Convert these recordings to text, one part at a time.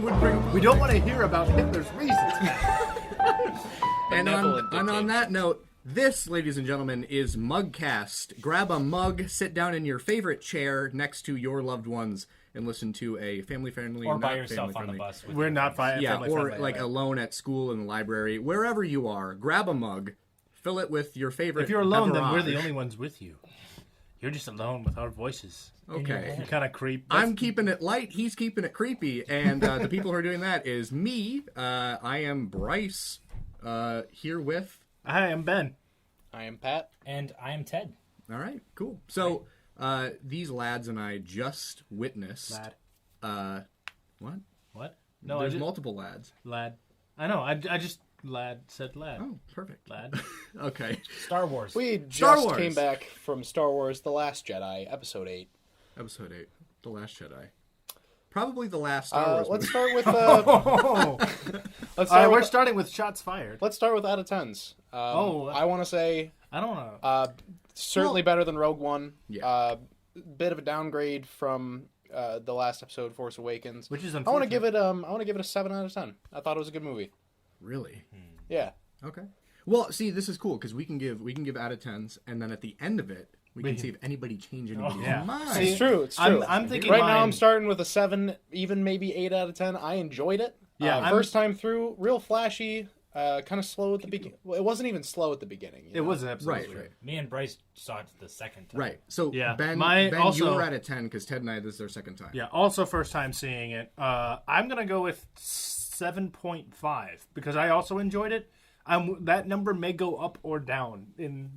would bring. We don't want to hear about Hitler's reasons. And on that note, this, ladies and gentlemen, is MugCast. Grab a mug, sit down in your favorite chair next to your loved ones, and listen to a family-friendly or by yourself on the bus. We're not family-friendly. Or like alone at school, in the library, wherever you are. Grab a mug, fill it with your favorite. If you're alone, beverage. then we're the only ones with you. You're just alone with our voices. Okay. You kind of creep. I'm keeping it light. He's keeping it creepy. And the people who are doing that is me. I am Bryce. Here with... Hi, I'm Ben. I am Pat. And I am Ted. All right, cool. So these lads and I just witnessed... Lad. What? What? No, There's multiple lads. Lad. I know. I just said lad. Oh, perfect. Lad. Okay. Star Wars. We Star just Wars. came back from Star Wars: The Last Jedi, Episode 8. Episode 8. The Last Jedi. Probably the last Star Wars Let's movie. start with. We're starting with shots fired. Let's start with out of tens. I want to say I don't know. certainly better than Rogue One. Yeah. Bit of a downgrade from the last episode, Force Awakens. Which is I unfortunate. want to give it a 7 out of 10. I thought it was a good movie. Really? Yeah. Okay. Well, see, this is cool because we can give out of 10s, and then at the end of it, we can see if anybody changed anybody's yeah. mind. It's true. It's true. I'm thinking right now mine- I'm starting with a 7, even maybe 8 out of 10. I enjoyed it. Yeah, first time through, real flashy, kind of slow at the beginning. Well, it wasn't even slow at the beginning. It was absolutely Right. Me and Bryce saw it the second time. Right. So, Yeah. Ben, Also- you were at a 10 because Ted and I, this is our second time. Yeah, also first time seeing it. I'm going to go with 7.5 because I also enjoyed it. That number may go up or down in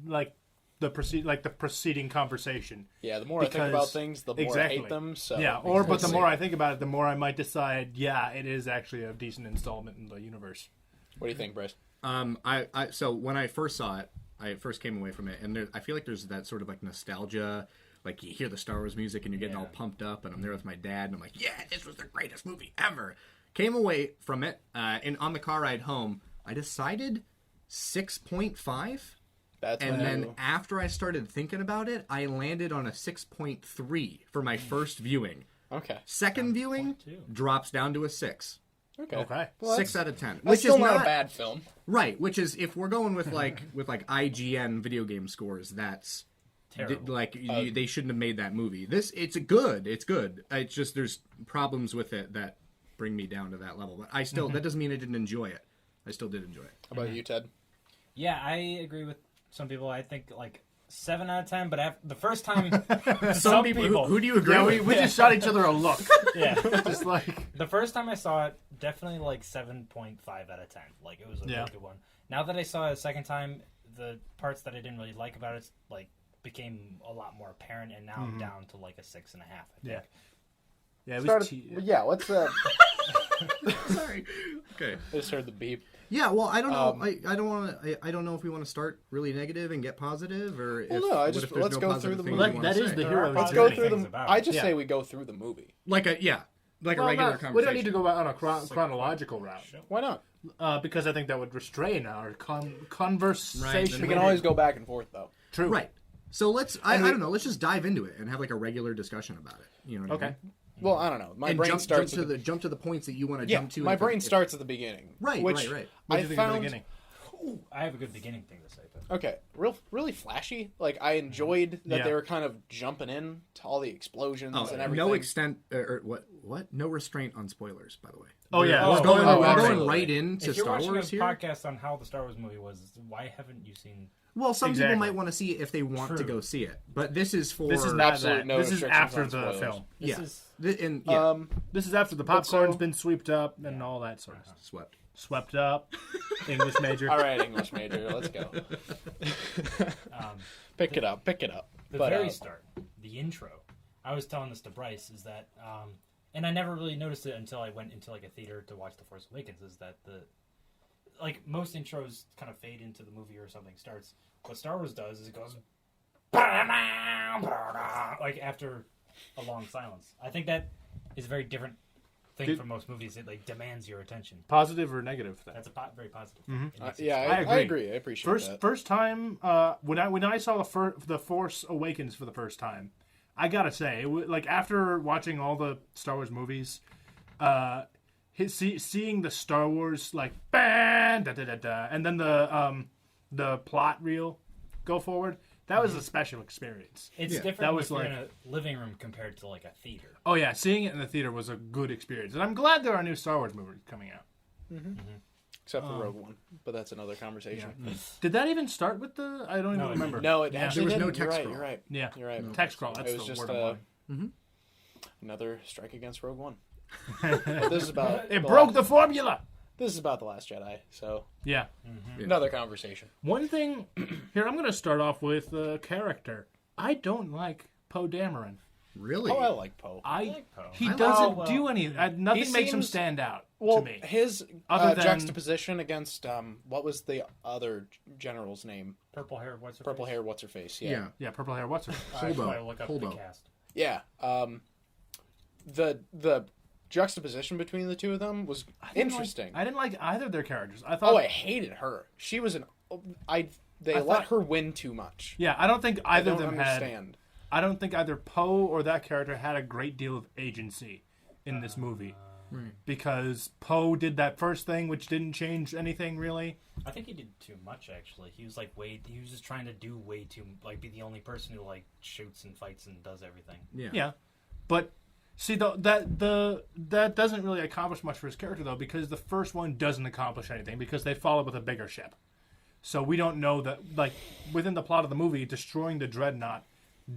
the preceding conversation. Yeah, the more I think about things, the more I hate them. So yeah, but the more I think about it, the more I might decide, yeah, it is actually a decent installment in the universe. What do you think, Bryce? So when I first saw it, I first came away from it, and I feel like there's that sort of like nostalgia. Like you hear the Star Wars music and you're getting all pumped up, and I'm there with my dad, and I'm like, yeah, this was the greatest movie ever. Came away from it, and on the car ride home, I decided 6.5. And then after I started thinking about it, I landed on a 6.3 for my first viewing. Okay. Second viewing drops down to a 6. Okay. Well, 6 out of 10. That's Which still is not a bad film. Right, which is if we're going with like IGN video game scores, that's Terrible. They shouldn't have made that movie. It's good. It's just there's problems with it that bring me down to that level. But I still that doesn't mean I didn't enjoy it. I still did enjoy it. How about you, Ted? Yeah, I agree with some people. I think 7 out of 10, but the first time, Some people who do you agree with? We just shot each other a look. Yeah. Just like The first time I saw it, definitely 7.5 out of 10. It was a really good one. Now that I saw it a second time, the parts that I didn't really like about it became a lot more apparent, and now I'm down to a 6.5. I think. Yeah, it was Let's. Sorry. Okay. I just heard the beep. Yeah, well, I don't know. I don't know if we want to start really negative and get positive, or if, no, what if there's let's no go positive through the things movie. you wanna That is say. the There are hero. Let's positive go through things the. about I it. just say we go through the movie. like a regular conversation. We don't need to go on a chronological route Why not? because I think that would restrain our conversation. We can always go back and forth, though. True. Right. So let's. I don't know. Let's just dive into it and have a regular discussion about it. You know what I mean? Well, I don't know. My And brain jump starts to the points that you want to yeah. jump to. My and brain if- starts at the beginning. Right. Which Right. What I do you think found. at the beginning? I have a good beginning thing to say. But Okay, really flashy. I enjoyed that they were kind of jumping in to all the explosions and everything. No extent or what? No restraint on spoilers, by the way. Oh yeah, We're going absolutely. right into if you're Star watching Wars a here. podcast on how the Star Wars movie was, why haven't you seen? Well, some Exactly. people might want to see it if they want to go see it, but this is for This is not Absolute that. no This is restrictions after on the spoilers. film. yeah. This is after the popcorn's been swept up and all that sort of stuff. Swept. Up. English major. All right, English major, let's go. Pick it up. The very start, the intro. I was telling this to Bryce is that, and I never really noticed it until I went into a theater to watch The Force Awakens. Is that most intros kind of fade into the movie or something starts. What Star Wars does is it goes after a long silence. I think that is a very different thing from most movies. It demands your attention. Positive or negative? That's very positive. I agree. I appreciate that. First time when I saw the Force Awakens for the first time, I gotta say, after watching all the Star Wars movies, seeing the Star Wars like bang, da, da, da, da, and then the plot reel go forward. That was a special experience. It's different That was if you're like- in a living room compared to like a theater. Oh yeah, seeing it in the theater was a good experience, and I'm glad there are new Star Wars movies coming out. Except for Rogue One, but that's another conversation. Did that even start with the? I don't even No, it remember. No, it Yeah. actually There was no didn't. You're text right. scroll. You're right. Yeah, You're right. text scroll. That's It was the just word I'm on. another strike against Rogue One. But this is about It broke the formula. This is about the Last Jedi, so Yeah. another conversation. One thing here, I'm going to start off with a character. I don't like Poe Dameron. Really? Oh, I like Poe. like Poe. He I doesn't like- do any. Nothing He makes him seems- stand out Well, to me. his Other than- juxtaposition against what was the other general's name? Purple hair. What's her Purple face? hair. What's her face? Yeah. Yeah, purple hair. What's her? I should Holdo. probably look up the Holdo. cast. Yeah. The juxtaposition between the two of them was interesting. I didn't like either of their characters. I thought. Oh, I hated her. She was They let thought- her win too much. Yeah, I don't think either I of don't them had. understand. I don't think either Poe or that character had a great deal of agency in this movie. Because Poe did that first thing, which didn't change anything really. I think he did too much. Actually, he was like he was just trying to do way too, like be the only person who like shoots and fights and does everything. Yeah, but see, that doesn't really accomplish much for his character though, because the first one doesn't accomplish anything because they follow with a bigger ship. So we don't know that, like within the plot of the movie, destroying the dreadnought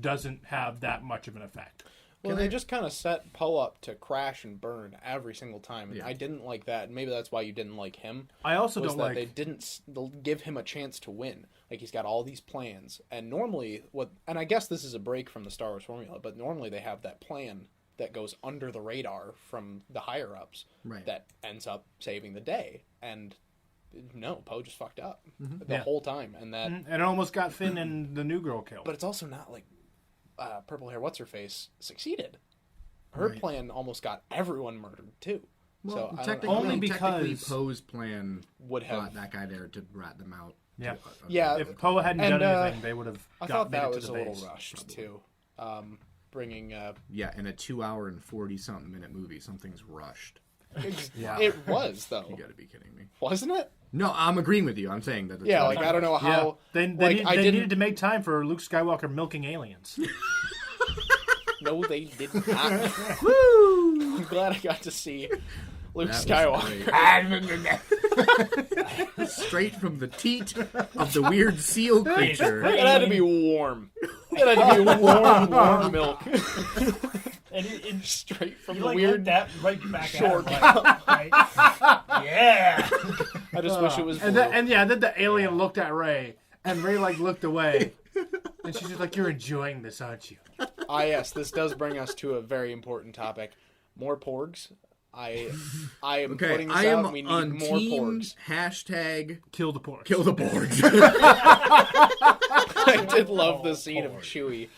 doesn't have that much of an effect. Well, they just kind of set Poe up to crash and burn every single time, and Yeah. I didn't like that. And maybe that's why you didn't like him. I also was don't that like. they didn't give him a chance to win. Like he's got all these plans, and normally and I guess this is a break from the Star Wars formula, but normally they have that plan that goes under the radar from the higher ups Right. that ends up saving the day. And no, Poe just fucked up the Yeah. whole time, and that. And it almost got Finn and the new girl killed. But it's also not like purple hair. What's her face succeeded. Her Right. plan almost got everyone murdered too. Well, so I don't technically, know. Only technically because- Poe's plan Would have- got that guy there to rat them out. Yeah. Yeah. If Poe hadn't And, done anything, they would have I got thought made that it to was the a little base. rushed too. Bringing Yeah, in a 2 hour and 40-something minute movie, something's rushed. Yeah. it was though, You gotta be kidding me. wasn't it? No, I'm agreeing with you. I'm saying that. It's Yeah, rushed. like I don't know Yeah, how. they like I didn't. needed to make time for Luke Skywalker milking aliens. No, they did not. Woo! I'm glad I got to see Luke That was Skywalker. Straight from the teat of the weird seal creature. It had to be warm. It had to be warm milk. And Straight from you the like weird. that right back short at him, right? Yeah. I just wish it was blue. And then the alien looked at Rey, and Rey like looked away, and she's just like, "You're enjoying this, aren't you?" Yes, this does bring us to a very important topic. More porgs. I am Okay, putting this I am out. We need on more team porgs. hashtag Kill the pork. kill the porgs. I did love the scene of Chewie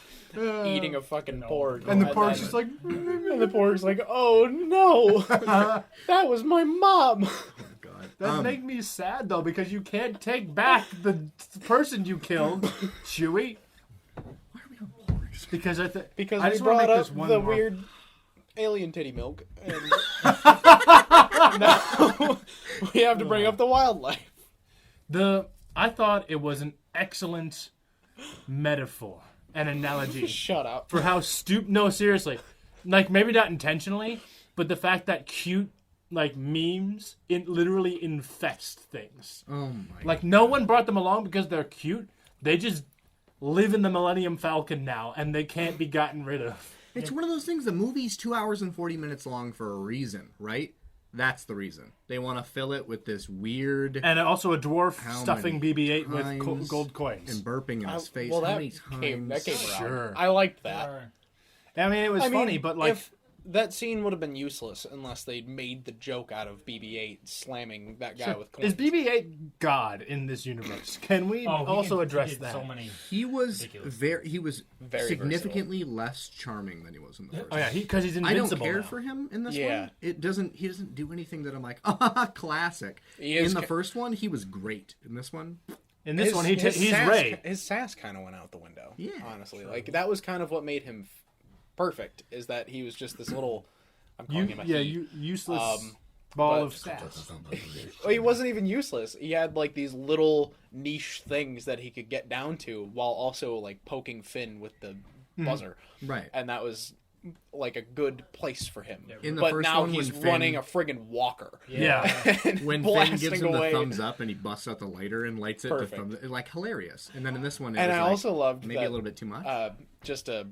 eating a fucking porg. And the then- pork's just like, and the porg's like, oh no, that was my mom. God. that make me sad though, because you can't take back the person you killed, Chewie. Why are we on porgs? Because Because I we just wanna brought make up this one the more- weird alien titty milk, and now we have to bring up the wildlife. I thought it was an excellent metaphor, an analogy Shut up. for how No, seriously, like maybe not intentionally, but the fact that cute like memes literally infest things. Oh my. Like no one brought them along because they're cute. They just live in the Millennium Falcon now, and they can't be gotten rid of. It's one of those things. The movie's 2 hours and 40 minutes long for a reason, right? That's the reason. They want to fill it with this weird And also a dwarf How stuffing many BB-8 with times gold coins. and burping in his face. Well, How that many came times? around. Sure. I liked that. I mean, it was funny, but like, if that scene would have been useless unless they'd made the joke out of BB-8 slamming that guy with coins. is BB-8 God in this universe? Can we also address that? So many. He was Ridiculous. Very significantly less charming than he was in the first. Oh yeah, because he's I don't invincible. care now. for him in this Yeah. one. He doesn't do anything that I'm like, classic. He is In the ca- first one, he was great. In this one, In this one, he's sass, Ray. His sass kind of went out the window. Yeah, honestly, like that was kind of what made him perfect. Is that he was just this little. I'm calling him a he. Useless. ball But- of stats. Well, he wasn't even useless. He had like these little niche things that he could get down to while also like poking Finn with the buzzer, Right. and that was like a good place for him. In the But first now one, he's when Finn- running a friggin' walker. Yeah. And When Finn blasting gives him away. the thumbs up and he busts out the lighter and lights it to Perfect. thumbs, like hilarious. And then in this one, it And was I like, also loved maybe that, a little bit too much. Just a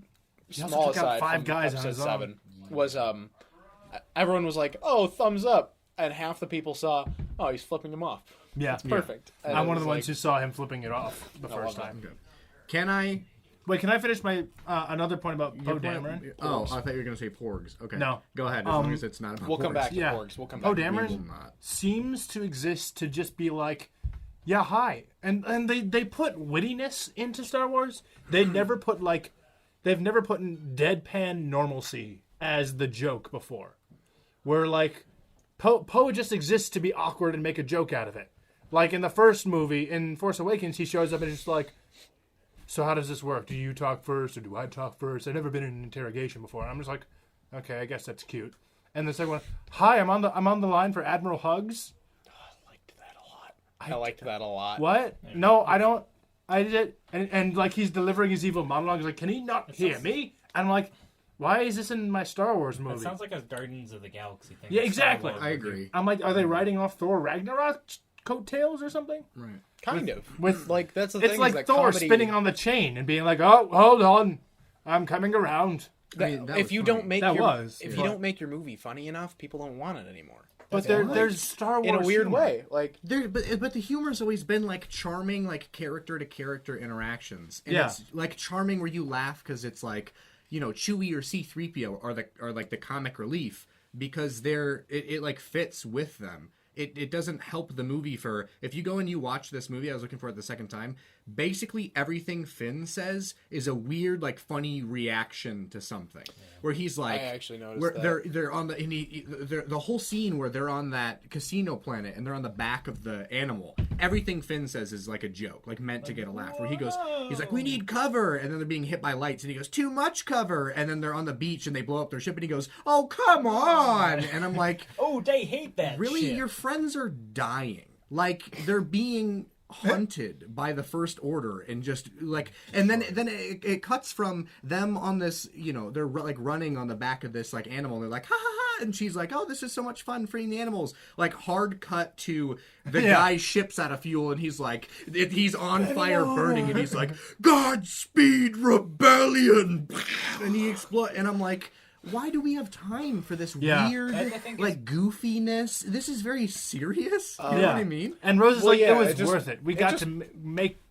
also small took out aside 5 from guys on episode his own. 7 was everyone was like, "Oh, thumbs up," and half the people saw, "Oh, he's flipping him off." Yeah. It's perfect. And I'm it one of was the ones like- who saw him flipping it off the I first love time. Okay. Can I? Wait, can I finish my another point about Poe your point- Dameron? Oh, I thought you were going to say porgs. Okay. No. Go ahead. As long as it's not about We'll come porgs. back to Yeah. porgs. We'll come Poe back. to We will Dameron not. seems to exist to just be like, yeah, hi. And they put wittiness into Star Wars. They've never put in deadpan normalcy as the joke before. Where like Poe just exists to be awkward and make a joke out of it. Like in the first movie, in Force Awakens, he shows up and it's just like, so how does this work? Do you talk first or do I talk first? I've never been in an interrogation before. I'm just like, okay, I guess that's cute. And the second one, hi, I'm on the line for Admiral Hugs. I liked that a lot. What? No, I don't. I did it. And like he's delivering his evil monologue. He's like, can he not hear me? And I'm like, why is this in my Star Wars movie? It sounds like a Guardians of the Galaxy thing. Yeah, Star exactly. Wars I movie. agree. I'm like, are they writing off Thor Ragnarok coattails or something? Right. Kind of. with- like that's the It's thing. like is that Thor comedy, spinning on the chain and being like, oh, hold on, I'm coming around. I mean, that if was you funny. don't make That your was, if yeah. you don't make your movie funny enough, people don't want it anymore. But That's there's Star Wars in a weird humor. way. Like But the humor's always been like charming, like character to character interactions. And Yeah. it's like charming where you laugh because it's like, you know, Chewie or C-3PO are like the comic relief because it like fits with them. It doesn't help the movie for if you go and you watch this movie. I was looking for it the second time. Basically, everything Finn says is a weird, like, funny reaction to something. Where he's like, I actually noticed where that. they're on the the whole scene where they're on that casino planet and they're on the back of the animal. Everything Finn says is like a joke, like meant to get a laugh. Where he's like, we need cover, and then they're being hit by lights, and he goes, too much cover, and then they're on the beach and they blow up their ship, and he goes, oh come on, and I'm like, Oh, they hate that. really, shit. your friends are dying, like they're being hunted by the First Order, and just like, and then it cuts from them on this, you know, they're like running on the back of this like animal, and they're like ha ha ha, and she's like, oh, this is so much fun freeing the animals. Like hard cut to the guy's ship's out of fuel, and he's like, he's on fire burning, and he's like, Godspeed rebellion, and he explodes, and I'm like, why do we have time for this weird, I think like, goofiness? This is very serious. You know what I mean? And Rose is Well, like, yeah, it was it just- worth it. We it got just- to make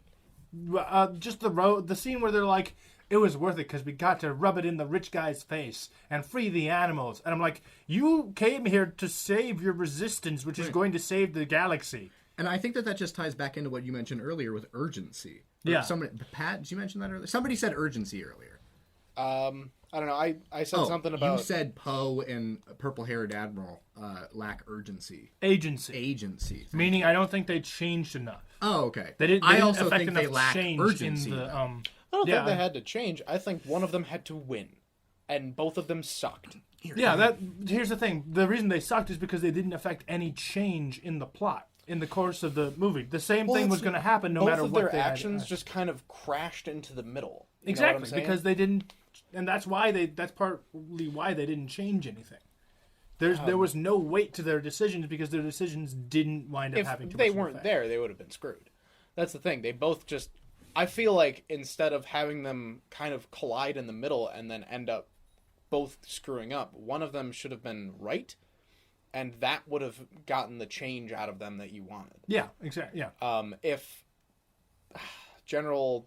just the scene where they're like, it was worth it because we got to rub it in the rich guy's face and free the animals. And I'm like, you came here to save your resistance, which is going to save the galaxy. And I think that just ties back into what you mentioned earlier with urgency. Yeah. Somebody, Pat, did you mention that earlier? Somebody said urgency earlier. I don't know. I said something about You said Poe and purple-haired Admiral lack urgency. Agency. Thank Meaning, you. I don't think they changed enough. Oh, okay. They didn't I didn't also affect think they enough lack change urgency. in the though. I don't yeah. think they had to change. I think one of them had to win, and both of them sucked. Yeah, here's the thing. The reason they sucked is because they didn't affect any change in the plot in the course of the movie. The same thing was going to happen no both matter of what their they had. actions just kind of crashed into the middle. You know what I'm Exactly, saying? because they didn't, and that's partly why they didn't change anything. There was no weight to their decisions because their decisions didn't wind up if having too they much weren't effect. there, they would have been screwed. That's the thing. They both just. I feel like instead of having them kind of collide in the middle and then end up both screwing up, one of them should have been right, and that would have gotten the change out of them that you wanted. Yeah, exactly. Yeah, If General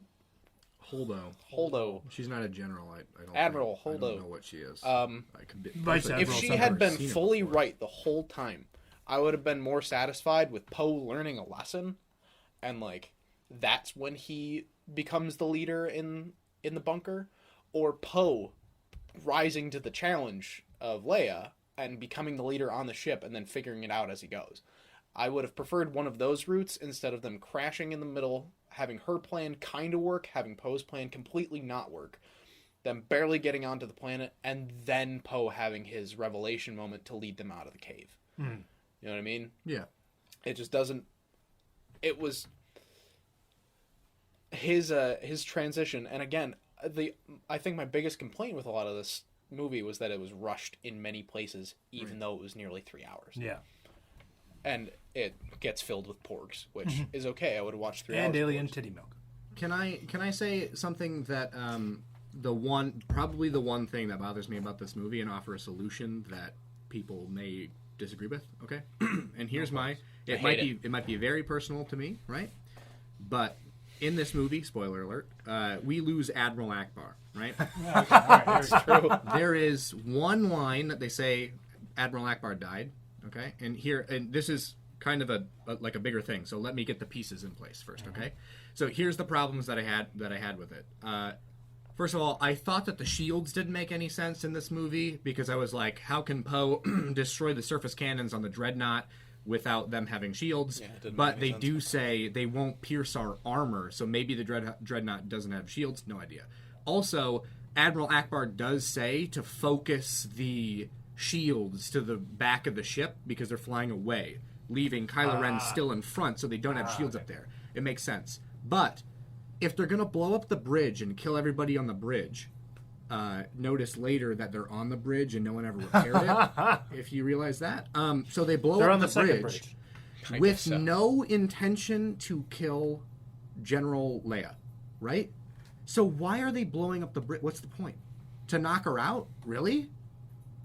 Holdo. She's not a general. I don't Admiral think. I Holdo. don't know what she is. Um, I could be, Vice if Admiral if she something. had been Seen it fully before. right the whole time, I would have been more satisfied with Poe learning a lesson, and like that's when he becomes the leader in the bunker, or Poe rising to the challenge of Leia and becoming the leader on the ship and then figuring it out as he goes. I would have preferred one of those routes instead of them crashing in the middle, having her plan kind of work, having Poe's plan completely not work, them barely getting onto the planet, and then Poe having his revelation moment to lead them out of the cave. You know what I mean? Yeah. It just doesn't. It was his transition, and again, I think my biggest complaint with a lot of this movie was that it was rushed in many places, even though it was nearly 3 hours. Yeah. And it gets filled with porgs, which is okay. I would have watched 3 hours. And alien porgs. titty milk. Can I say something that probably the one thing that bothers me about this movie and offer a solution that people may disagree with, okay? And here's it might be very personal to me, right? But in this movie, spoiler alert, we lose Admiral Akbar, right? Okay, all right, It's true. There is one line that they say Admiral Akbar died, okay? And this is kind of a bigger thing. So let me get the pieces in place first, okay? So here's the problems that I had with it. First of all, I thought that the shields didn't make any sense in this movie because I was like, how can Poe destroy the surface cannons on the Dreadnought without them having shields? Yeah, but they do say they won't pierce our armor, so maybe the Dreadnought doesn't have shields. No idea. Also, Admiral Akbar does say to focus the shields to the back of the ship because they're flying away, leaving Kylo Ren still in front, so they don't have shields up there. It makes sense. But if they're going to blow up the bridge and kill everybody on the bridge, notice later that they're on the bridge and no one ever repaired it, if you realize that. So they blow up the bridge with no intention to kill General Leia, right? So why are they blowing up the bridge? What's the point? To knock her out? Really?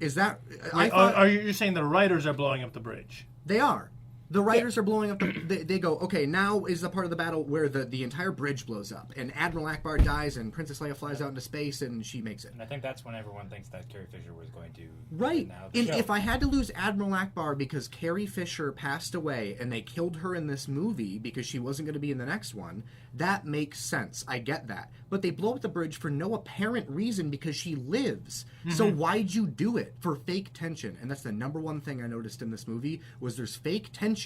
Is that... Wait, are you saying the writers are blowing up the bridge? They are. The writers are blowing up they go, okay, now is the part of the battle where the entire bridge blows up and Admiral Akbar dies and Princess Leia flies out into space and she makes it. And I think that's when everyone thinks that Carrie Fisher was going to Right. And show. if I had to lose Admiral Akbar because Carrie Fisher passed away and they killed her in this movie because she wasn't going to be in the next one, that makes sense. I get that. But they blow up the bridge for no apparent reason because she lives. Mm-hmm. So why'd you do it? For fake tension. And that's the number one thing I noticed in this movie was there's fake tension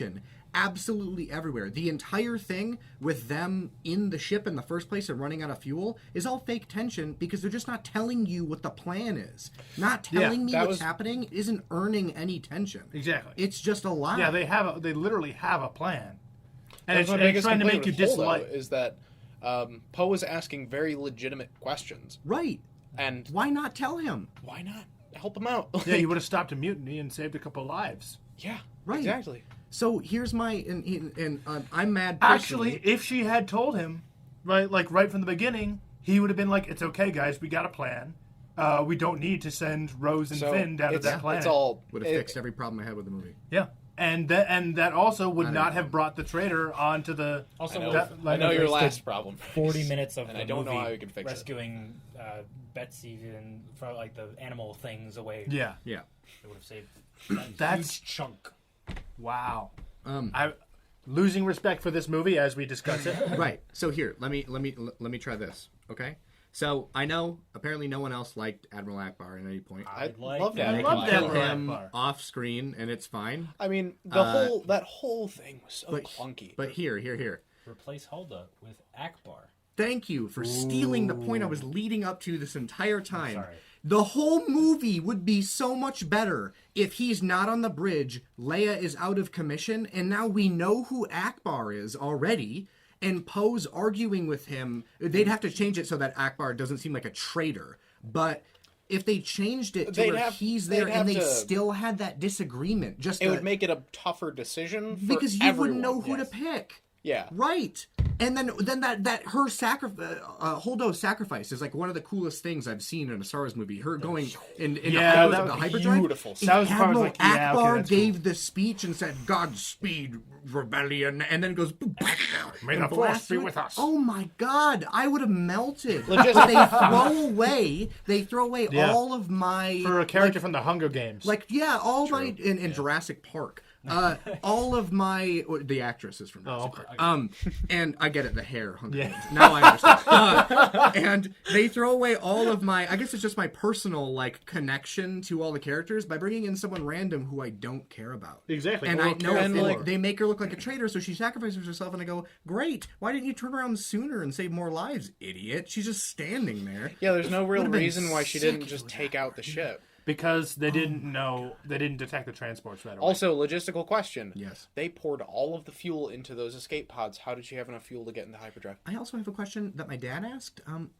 absolutely everywhere. The entire thing with them in the ship in the first place and running out of fuel is all fake tension because they're just not telling you what the plan is. Not telling me what's happening isn't earning any tension. Exactly. It's just a lie. Yeah, they literally have a plan. And That's it's trying to make you dislike. Is that Poe is asking very legitimate questions. Right. And why not tell him? Why not help him out? Yeah, you would have stopped a mutiny and saved a couple lives. Yeah, right. Exactly. So here's my and I'm mad. Actually, if she had told him, right from the beginning, he would have been like, "It's okay, guys, we got a plan. We don't need to send Rose and Finn down to that planet." Would have fixed every problem I had with the movie. Yeah, and that also would not have brought the traitor onto the. Also, I know your last problem. 40 minutes of and the I don't movie know how you can fix rescuing Betsy and from like the animal things away. Yeah. Yeah. It would have saved That's huge chunk. Wow. I losing respect for this movie as we discuss it. Right. So here, let me try this. Okay. So I know apparently no one else liked Admiral Akbar at any point. I like love that. that. They love can kill Admiral him Akbar. off screen and it's fine. I mean, that whole thing was so clunky. But here. Replace Hulda with Akbar. Thank you for stealing the point I was leading up to this entire time. Sorry. The whole movie would be so much better if he's not on the bridge, Leia is out of commission, and now we know who Akbar is already, and Poe's arguing with him. They'd have to change it so that Akbar doesn't seem like a traitor. But if they changed it to where he's there and they still had that disagreement, it would make it a tougher decision for because you wouldn't know who to pick. Yeah. Right. And then that her Holdo's sacrifice is like one of the coolest things I've seen in a Star Wars movie. Her going in the hyperdrive. Beautiful. That was the part I was Admiral like, yeah, Akbar okay, gave cool. the speech and said, "Godspeed, rebellion," and then goes, May the Force be with us. Oh my God, I would have melted. But they throw away all of my For a character from the Hunger Games. my in Jurassic Park. All of my the actress is from Jurassic Park. And I get it, the hair. Now I understand. And they throw away all of my. I guess it's just my personal connection to all the characters by bringing in someone random who I don't care about. Exactly. And I know they make her look like a traitor, so she sacrifices herself, and I go, great. Why didn't you turn around sooner and save more lives, idiot? She's just standing there. Yeah, there's no real reason why she didn't just take out the ship. because they didn't detect the transports right away. Also, logistical question. Yes. They poured all of the fuel into those escape pods. How did she have enough fuel to get into hyperdrive? I also have a question that my dad asked. I don't.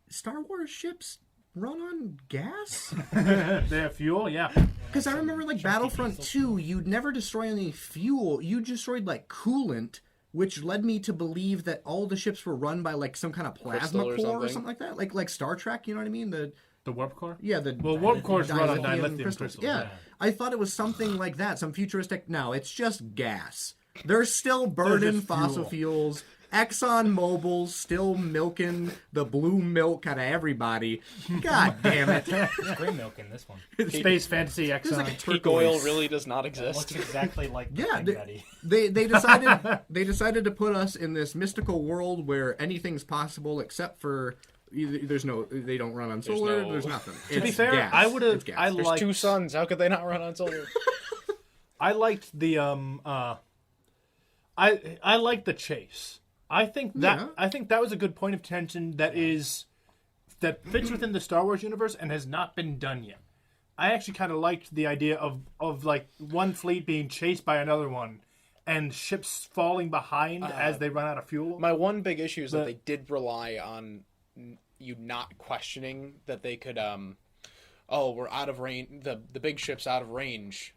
Star Wars ships run on gas? They have fuel, yeah. Because I remember, like, Battlefront 2, you'd never destroy any fuel. You destroyed, like, coolant, which led me to believe that all the ships were run by, like, some kind of plasma core or something like that. Like Star Trek, you know what I mean? The warp core? Yeah, warp cores run on dilithium crystals. crystals. Yeah. I thought it was something like that, some futuristic. No, it's just gas. They're still burning fossil fuels. ExxonMobil's still milking the blue milk out of everybody. God damn it. There's gray milk in this one. Space fantasy Exxon. Like Peak oil really does not It exist. looks exactly like the Yeah, Thing Daddy. they decided to put us in this mystical world where anything's possible except for they don't run on solar. There's nothing. To be fair, gas. I would have. It's gas. I There's liked, 2 suns. How could they not run on solar? I liked the I liked the chase. I think that was a good point of tension that fits within the Star Wars universe and has not been done yet. I actually kind of liked the idea of like one fleet being chased by another one and ships falling behind as they run out of fuel. My one big issue is that they did rely on you not questioning that they could we're out of range, the big ship's out of range.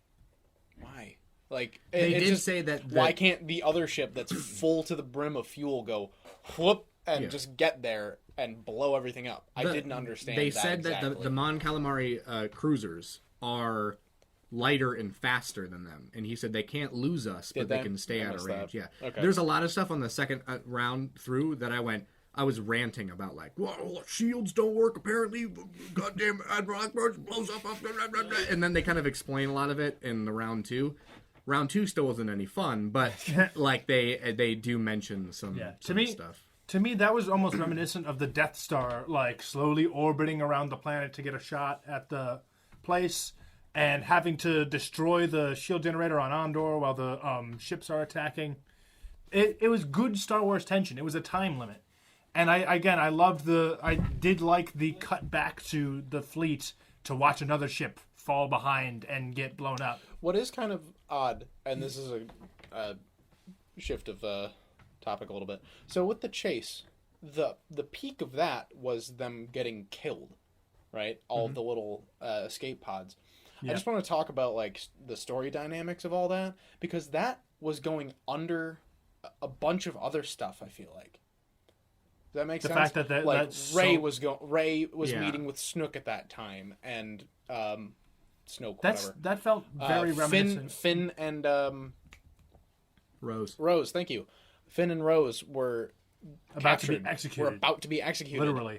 Why? Like They it did just, say that why can't the other ship that's full to the brim of fuel go whoop and Yeah. just get there and blow everything up? I didn't understand. They that said exactly. that the Mon Calamari cruisers are lighter and faster than them, and he said they can't lose us, but they can stay I out of missed range. that. Yeah, Okay. There's a lot of stuff on the second round through that I was ranting about, like, well, shields don't work apparently. Goddamn Admiral Akbar blows up, and then they kind of explain a lot of it in the round two. Round 2 still wasn't any fun, but like they do mention some stuff. To me, that was almost reminiscent of the Death Star, like slowly orbiting around the planet to get a shot at the place, and having to destroy the shield generator on Andor while the ships are attacking. It was good Star Wars tension. It was a time limit, and I did like the cut back to the fleet to watch another ship fall behind and get blown up. What is kind of odd, and this is a shift of topic a little bit. So with the chase, the peak of that was them getting killed, right? All of the little escape pods. Yeah. I just want to talk about like the story dynamics of all that, because that was going under a bunch of other stuff. I feel like. Does that make sense? The fact that like that's Ray so... was meeting with Snook at that time, and Snoke, whatever. That felt very reminiscent. Finn and Rose, thank you. Finn and Rose were about to be captured. executed. Were about to be executed. Literally.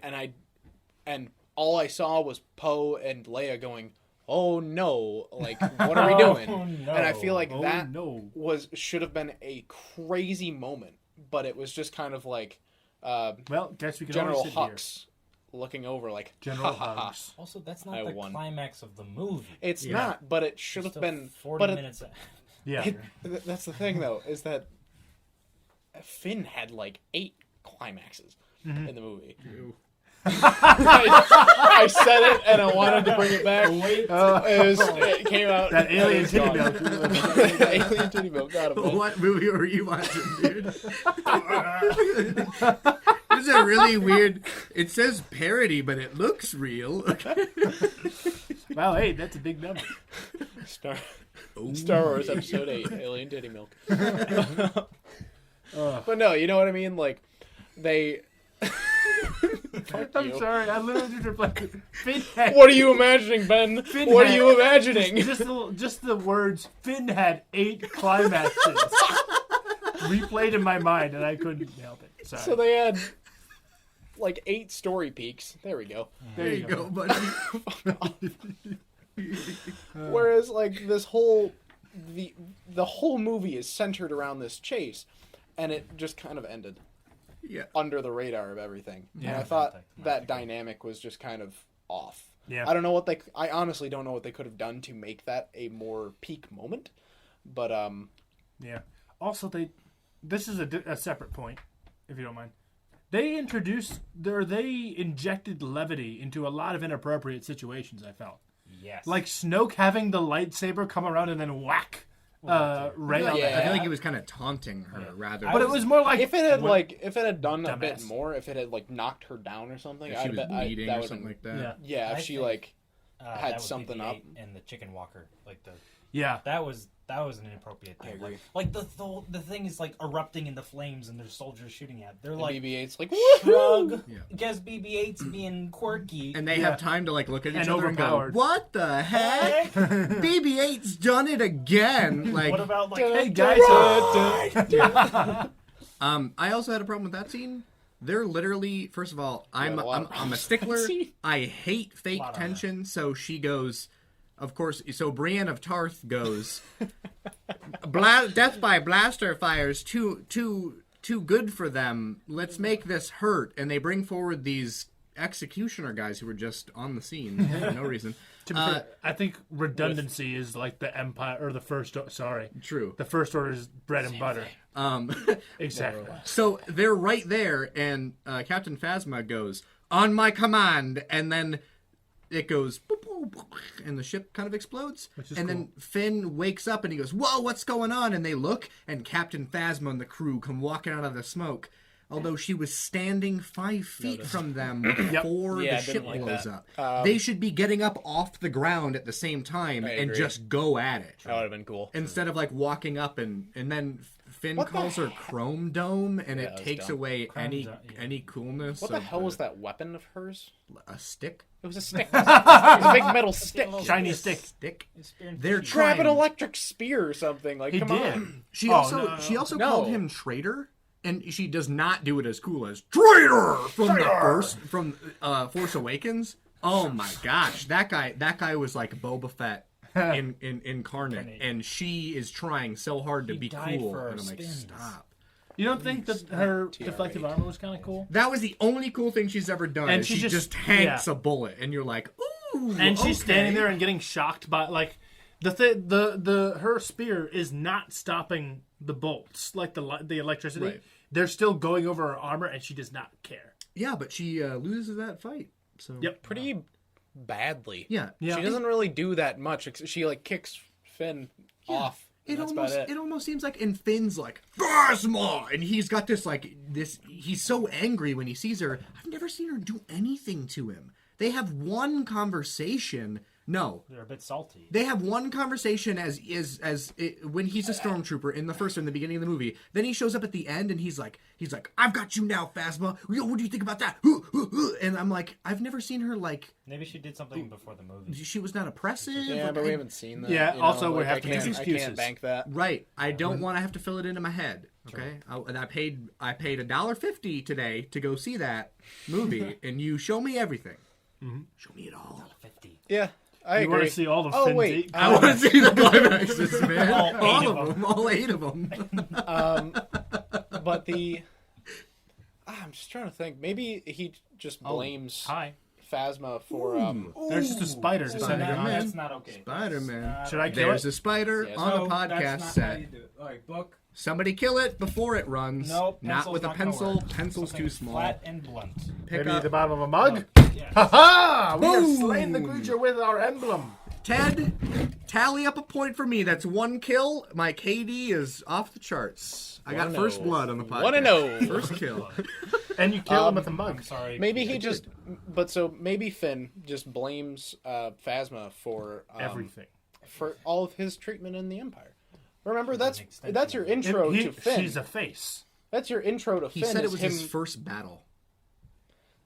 And all I saw was Poe and Leia going, "Oh no! Like, what are we doing?" Oh, no. And I feel like Oh, that no. should have been a crazy moment, but it was just kind of like Well, guess we can General always sit here. Hux looking over, like General ha, ha, ha. Hux. Also, that's I not the won. climax of the movie. It's Yeah. not, but it should It's have still been 40 but minutes. Yeah. That's the thing, though, is that Finn had like 8 climaxes in the movie. I said it and I wanted to bring it back. It came out. That alien it was titty gone. milk. Alien titty milk. Got him. man. What movie were you watching, dude? This is a really weird. It says parody, but it looks real. Wow, hey, that's a big number. Star Wars Episode 8, Alien Titty Milk. But no, you know what I mean? Like, they... Fuck I'm you. sorry, I literally just reflected. Finn had, What are you imagining, Ben? Finn What are had- you imagining? just the words, Finn had 8 climaxes replayed in my mind, and I couldn't help it. Sorry. So they had like 8 story peaks. There we go. There you go, buddy. Whereas like this whole the whole movie is centered around this chase, and it just kind of ended Yeah. under the radar of everything. Yeah. And I thought that dynamic was just kind of off. Yeah. I honestly don't know what they could have done to make that a more peak moment. But Yeah. Also, this is a separate point, if you don't mind. they injected levity into a lot of inappropriate situations. I felt Yes. like Snoke having the lightsaber come around and then whack Rey on the I head. feel like he was kind of taunting her rather. But it was more like if it had done a bit Dumbass. more, if it had like knocked her down or something, if she was bleeding that or would've something been- like that. yeah. if I she think, like that had was something BB-8 up. and the chicken walker, like Yeah. that was an inappropriate thing. agree. Like the thing is like erupting into flames and there's soldiers shooting at. They're like BB-8's like shrug. Yeah. Guess BB-8's being quirky. And they have time to like look at each And other and go, overpowered. "What the heck? BB-8's done it again!" Like, what about like Hey guys, I also had a problem with that scene. They're literally, first of all, I'm a lot of a stickler. scene. I hate fake Lot of tension. So she goes, of course. So Brienne of Tarth goes, "Death by blaster fires too good for them. Let's make this hurt." And they bring forward these executioner guys who were just on the scene for no reason. to be fair, I think redundancy is like the Empire or the First. Sorry, True. the First Order's bread and butter. Exactly. So they're right there, and Captain Phasma goes, "On my command," and then it goes, boop, boop, boop, and the ship kind of explodes. And then Finn wakes up and he goes, "Whoa, what's going on?" And they look, and Captain Phasma and the crew come walking out of the smoke. Although she was standing 5 feet from them before Yeah, the I ship didn't like blows that. up. They should be getting up off the ground at the same time and agree. just go at it. That would have been cool. Instead of like walking up and then Finn What the calls her Chrome Dome and it that was takes dumb. away any Dome, yeah. any coolness. What the of hell was that weapon of hers? A stick? It was a stick. It was a big metal stick. Shiny stick. Stick? Spear and They're fish. Grab trying. an electric spear or something. Like, He come did. on. She Oh, also no. called No. him traitor, and she does not do it as cool as traitor from Force Awakens. Oh my gosh, that guy was like Boba Fett incarnate, and she is trying so hard to He be died cool, for and our I'm like, spins. stop. You don't think that her deflective armor was kind of cool? That was the only cool thing she's ever done. And is she she just- just tanks yeah. a bullet, and you're like, ooh. And she's okay. standing there and getting shocked by like the her spear is not stopping the bolts like the electricity. Right. They're still going over her armor, and she does not care. Yeah, but she loses that fight. So Yep. Pretty badly. yeah, Yeah. She doesn't really do that much. She like kicks Finn off. and that's about it almost seems like in Finn's like Phasma, and he's got this he's so angry when he sees her. I've never seen her do anything to him. They have one conversation. No, They're a bit salty. they have one conversation when he's a stormtrooper in the beginning of the movie. Then he shows up at the end and he's like, "I've got you now, Phasma. What do you think about that?" And I'm like, I've never seen her like. Maybe she did something before the movie. She was not oppressive. Yeah, like, but we haven't seen that. Yeah, you know, also we like, have to make I excuses. can't bank that. Right. I don't want to have to fill it into my head. Okay. And I paid $1.50 today to go see that movie, and you show me everything. Mm-hmm. Show me it all. 50. Yeah, I You agree. want to see all the Oh, Finn wait. Z- I want to see the climaxes, man. All eight of them. All 8 of them. But I'm just trying to think. Maybe he just blames Hi. Phasma for There's just a spider descending Spider-Man. on No, me. that's not okay. Spider-Man. Should I kill There's it? a spider Yes. on a No, podcast that's not set. how you do it. All right, book. Somebody kill it before it runs. Nope. Not pencil's with a gonna pencil. work. Pencil's Something too small. Flat and blunt. Pick Maybe up. at the bottom of a mug? Yes. Ha ha! We have Boom! slain the creature with our emblem. Ted, tally up a point for me. That's 1 kill. My KD is off the charts. I got 1-0. first blood on the podcast. 1-0. First kill. And you kill him with a mug. I'm sorry. maybe he just. But so maybe Finn just blames Phasma for Everything. for all of his treatment in the Empire. Remember, that's an extension your of it. intro to Finn. She's a face. That's your intro to He Finn. said it is was him. his first battle.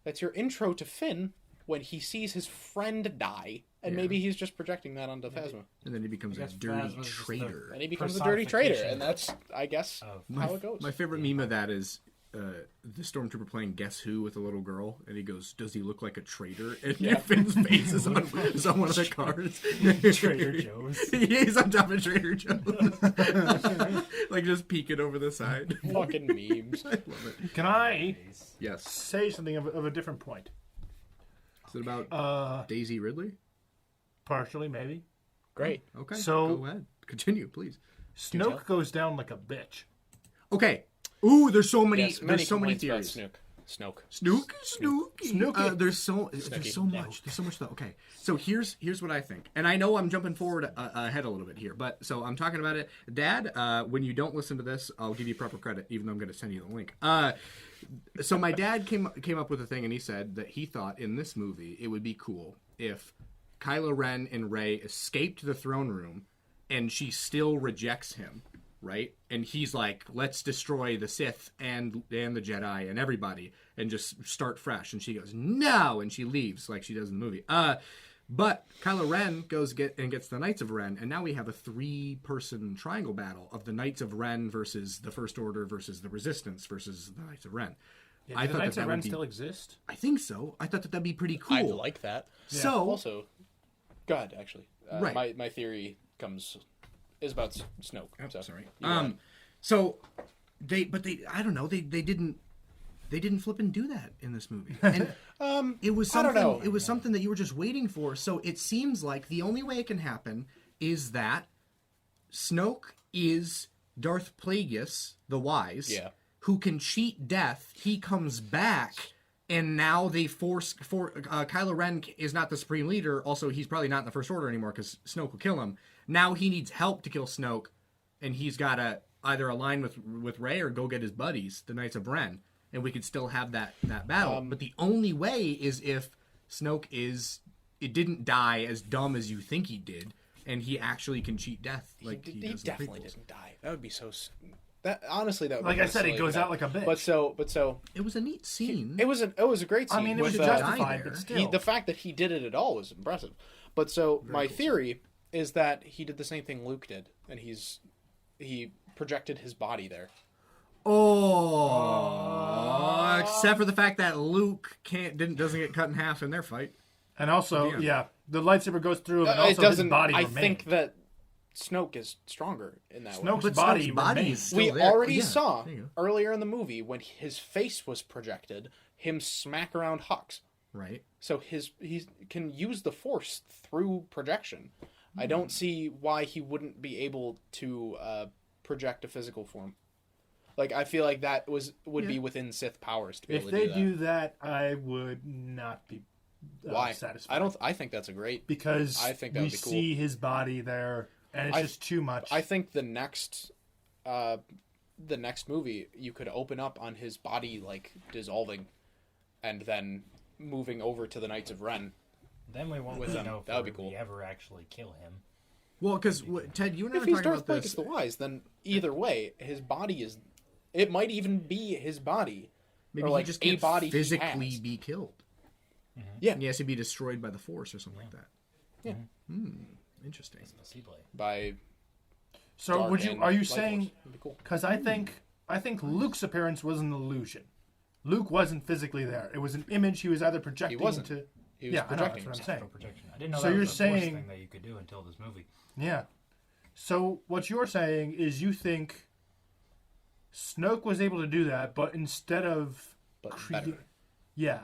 That's your intro to Finn when he sees his friend die, and maybe he's just projecting that onto Phasma, And then he becomes a guess dirty Phasma's just the- traitor. and he becomes a dirty traitor, Personification and that's, I guess, how it goes. My favorite meme of that is the stormtrooper playing Guess Who with a little girl, and he goes, "Does he look like a traitor?" And Finn's face is on one of the cards. Trader Joe's. He's on top of Trader Joe's, like just peeking over the side. Fucking memes. I love it. Can I Yes. say something of a different point? Is it about Daisy Ridley? Partially, maybe. Great. Okay. So- go ahead. Continue, please. Snoke goes down like a bitch. Okay. Ooh, there's so many. Yes, there's so many complaints theories. about Snoke. Snook. There's so much. There's so much though. Okay, so here's what I think, and I know I'm jumping forward ahead a little bit here, but so I'm talking about it. Dad, when you don't listen to this, I'll give you proper credit, even though I'm going to send you the link. So my dad came up with a thing, and he said that he thought in this movie it would be cool if Kylo Ren and Rey escaped the throne room, and she still rejects him. Right? And he's like, let's destroy the Sith and the Jedi and everybody and just start fresh. And she goes, no! And she leaves like she does in the movie. But Kylo Ren gets the Knights of Ren, and now we have a 3-person triangle battle of the Knights of Ren versus the First Order versus the Resistance versus the Knights of Ren. Yeah, do the Knights of Ren still exist? I think so. I thought that'd be pretty cool. I'd like that. Yeah. So also, go ahead. Actually, right. My theory is about Snoke. Oh, so, sorry. So they I don't know. They didn't flip and do that in this movie. And it was something. I don't know. It was something that you were just waiting for. So it seems like the only way it can happen is that Snoke is Darth Plagueis the Wise, who can cheat death. He comes back. And now they force Kylo Ren is not the Supreme Leader. Also, he's probably not in the First Order anymore because Snoke will kill him. Now he needs help to kill Snoke, and he's got to either align with Rey or go get his buddies, the Knights of Ren, and we could still have that battle. But the only way is if Snoke didn't die as dumb as you think he did, and he actually can cheat death like he does definitely in the prequels. didn't die. That would be so. That honestly, that would like be I said, it goes out like a bitch. But so it was a neat scene. It was a great scene. I mean, it was with, justified, but still, the fact that he did it at all was impressive. But so my theory is that he did the same thing Luke did, and he projected his body there. Oh, except for the fact that Luke doesn't get cut in half in their fight. And also, the lightsaber goes through him, and also it doesn't. his body I remains. think that Snoke is stronger in that way. Snoke's body remains. is still We there. already saw There you go. earlier in the movie when his face was projected, him smack around Hux. Right. So he can use the Force through projection. I don't see why he wouldn't be able to project a physical form. Like, I feel like that would be within Sith powers to be able to do that. If they do that, I would not be Why? satisfied. I think that's a great... Because I think that we would be cool. see his body there, and it's just too much. I think the next movie, you could open up on his body, like, dissolving, and then moving over to the Knights of Ren. Then we won't With them. know That would be if cool. we ever actually kill him. Well, because Ted, you and I If were he's talking Darth about this. Plagueis the Wise, then either way, his body is... It might even be his body. Maybe or like he just a can't body he physically has. be killed. Yeah. And he has to be destroyed by the Force or something like that. Yeah. Interesting. The Seablade. By... so dark would you? and Are you light saying? force. That'd be cool. Because I think Luke's appearance was an illusion. Luke wasn't physically there. It was an image he was either projecting wasn't. to. He was I know, projecting that's what I'm saying. Astral projection. I didn't know So that you're was a Force saying- thing that you could do until this movie. Yeah. So what you're saying is you think Snoke was able to do that, but instead of But creating, better. yeah,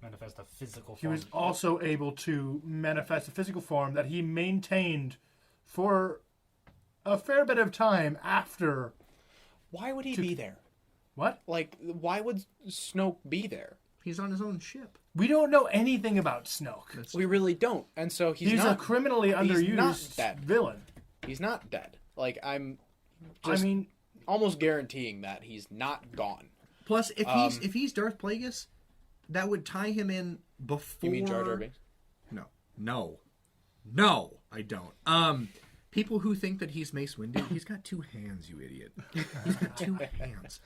Manifest a physical he form. was also able to manifest a physical form that he maintained for a fair bit of time after. Why would he be there? What? Like, why would Snoke be there? He's on his own ship. We don't know anything about Snoke. We really don't. And so he's He's not... a criminally not underused dead. villain. He's not dead. Like, I'm I just mean, almost guaranteeing that he's not gone. Plus, if he's Darth Plagueis, that would tie him in before. You mean Jar Jar Binks? No, I don't. People who think that he's Mace Windu, he's got 2 hands, you idiot. He's got 2 hands.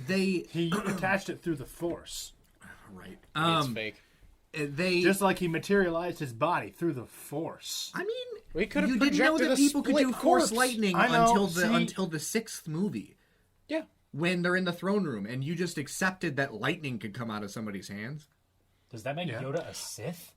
he attached it through the Force, Right. It's fake. just like he materialized his body through the Force. I mean, We could have you didn't know projected that a people could split do Force corpse. lightning I know, until the 6th movie. Yeah. When they're in the throne room, and you just accepted that lightning could come out of somebody's hands. Does that make Yoda a Sith?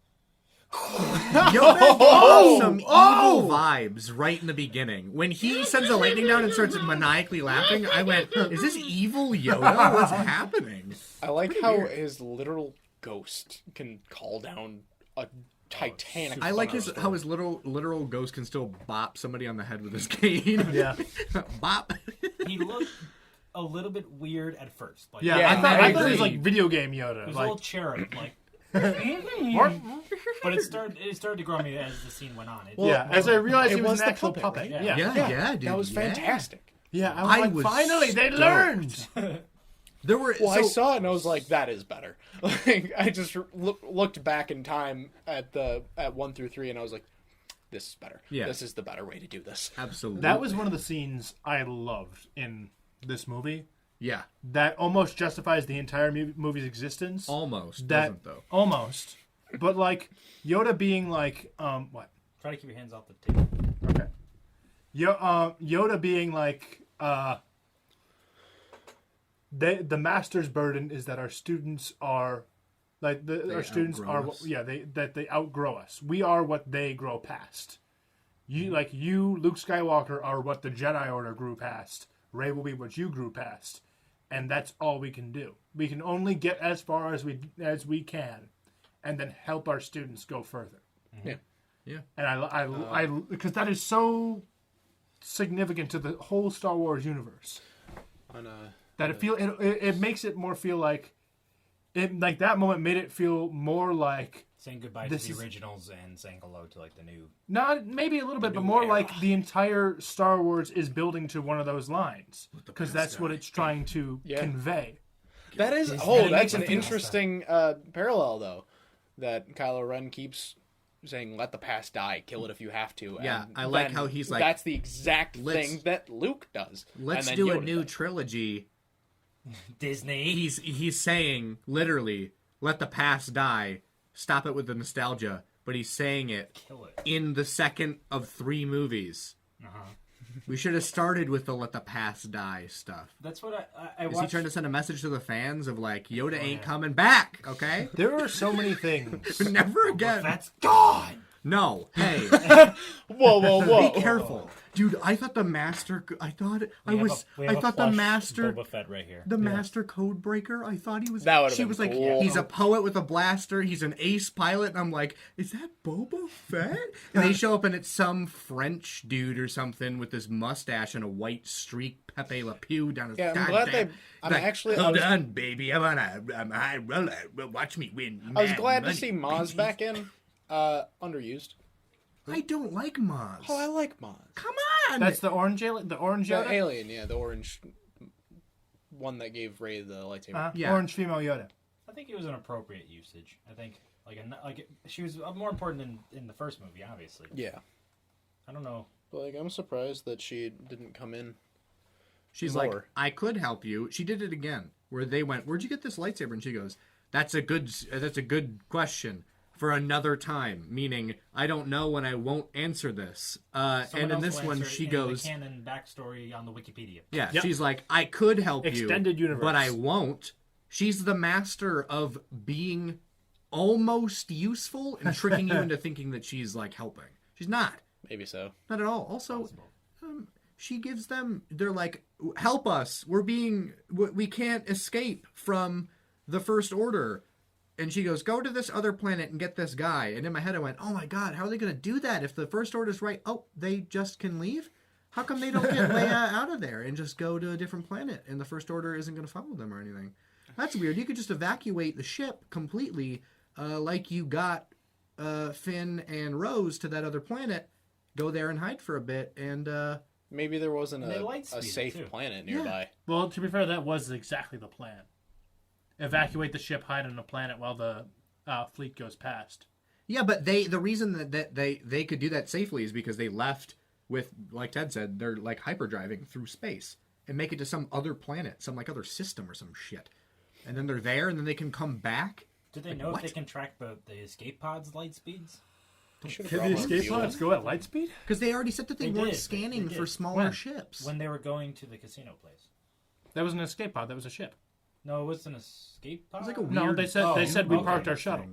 Yoda gave some evil vibes right in the beginning. When he sends the lightning down and starts maniacally laughing, I went, is this evil Yoda? What's happening? I like how his literal ghost can call down a titanic... I like how his literal ghost can still bop somebody on the head with his cane. Yeah. Bop. He looked a little bit weird at first. Like, Yeah, Yeah, I I thought it was agree. like video game Yoda. it was a Like, little cherub, like. what? But it started to grow on me as the scene went on. Yeah, as I realized it he was was an the actual puppet, puppet. right? Yeah. Yeah, dude. That was fantastic. Yeah, I I was like, was finally, they stoked. learned. There were. Well, so, I saw it and I was like, "That is better." Like, I just looked back in time at 1 through 3, and I was like, "This is better. Yeah. This is the better way to do this." Absolutely. That was one of the scenes I loved in this movie. Yeah. That almost justifies the entire movie's existence. Almost. That Doesn't, though. almost, but like Yoda being like, what? Try to keep your hands off the table. Okay. Yoda being like, the master's burden is that our students are, like our students outgrow are, us. they outgrow us. We are what they grow past. You Luke Skywalker, are what the Jedi Order grew past. Rey will be what you grew past, and that's all we can do. We can only get as far as we can, and then help our students go further. Yeah. Yeah. And I because that is so significant to the whole Star Wars universe that it makes it more feel like that moment made it feel more like Saying goodbye This to is- the originals and saying hello to like the new. not maybe a little bit, but new more era. like the entire Star Wars is building to one of those lines because that's best what guy. it's trying to Yeah. convey. That is. It Oh, makes that's me an feel interesting parallel, though. That Kylo Ren keeps saying, "Let the past die. Kill it if you have to." Yeah, and I like then how he's like, That's the exact "Let's- thing that Luke does. Let's and then do a Yoda new does. trilogy. Disney. He's saying literally, let the past die. Stop it with the nostalgia. But he's saying it Kill it. in the second of 3 movies. We should have started with the let the past die stuff. That's what I Is watched. he trying to send a message to the fans of like Yoda ain't coming back? Okay, There are so many things. never again. That's gone. No, hey, Whoa, whoa, whoa! be careful, dude. I thought the master. I thought We have the plush master. Boba Fett right here. The master code breaker. I thought he was. That would've she been was like, cool. he's a poet with a blaster. He's an ace pilot. And I'm like, is that Boba Fett? And they show up and it's some French dude or something with this mustache and a white streak, Pepe Le Pew down his. Yeah, I'm goddamn- glad they. I'm like, actually. Hold on, baby. I'm on a high roller. Watch me win. I was mad glad money, to see Maz baby. back in. Underused. I don't like Maz. Oh, I like Maz. Come on. That's the orange alien. The orange The Yoda. alien, yeah, the orange one that gave Rey the lightsaber. Yeah. Orange female Yoda. I think it was an appropriate usage. I think she was more important in the first movie, obviously. Yeah, I don't know. but like I'm surprised that she didn't come in. She's more. like, I could help you. She did it again, where they went, "Where'd you get this lightsaber?" And she goes, That's a good question for another time." Meaning, I don't know, and I won't answer this. And Someone in else this will one, answer she in goes, the canon backstory on the Wikipedia. "Yeah." Yep. She's like, "I could help Extended you, universe. but I won't." She's the master of being almost useful and tricking you into thinking that she's like helping. She's not. Maybe so. Not at all. Also, she gives them. They're like, "Help us! We can't escape from the First Order." And she goes, "Go to this other planet and get this guy." And in my head, I went, "Oh my God, how are they going to do that if the First Order's right? Oh, they just can leave. How come they don't get Leia out of there and just go to a different planet and the First Order isn't going to follow them or anything?" That's weird. You could just evacuate the ship completely, like you got Finn and Rose to that other planet. Go there and hide for a bit, and Maybe there wasn't And they a lightspeed it, safe too. planet nearby. Well, to be fair, that was exactly the plan. Evacuate the ship, hide on the planet while the fleet goes past. yeah. But the reason that they could do that safely is because they left with, like Ted said, they're like hyperdriving through space and make it to some other planet, some like other system or some shit, and then they're there, and then they can come back. Did they Like, know what? if they can track the escape pods' light speeds? They should have Did brought the more escape fuel. pods go at light speed? Because they already said that they They weren't did. scanning They for did. smaller When? ships. When they were going to the casino place. That wasn't an escape pod. That was a ship. No, it wasn't an escape pod. It was like a No, weird. they said Oh, they said we okay. parked our shuttle.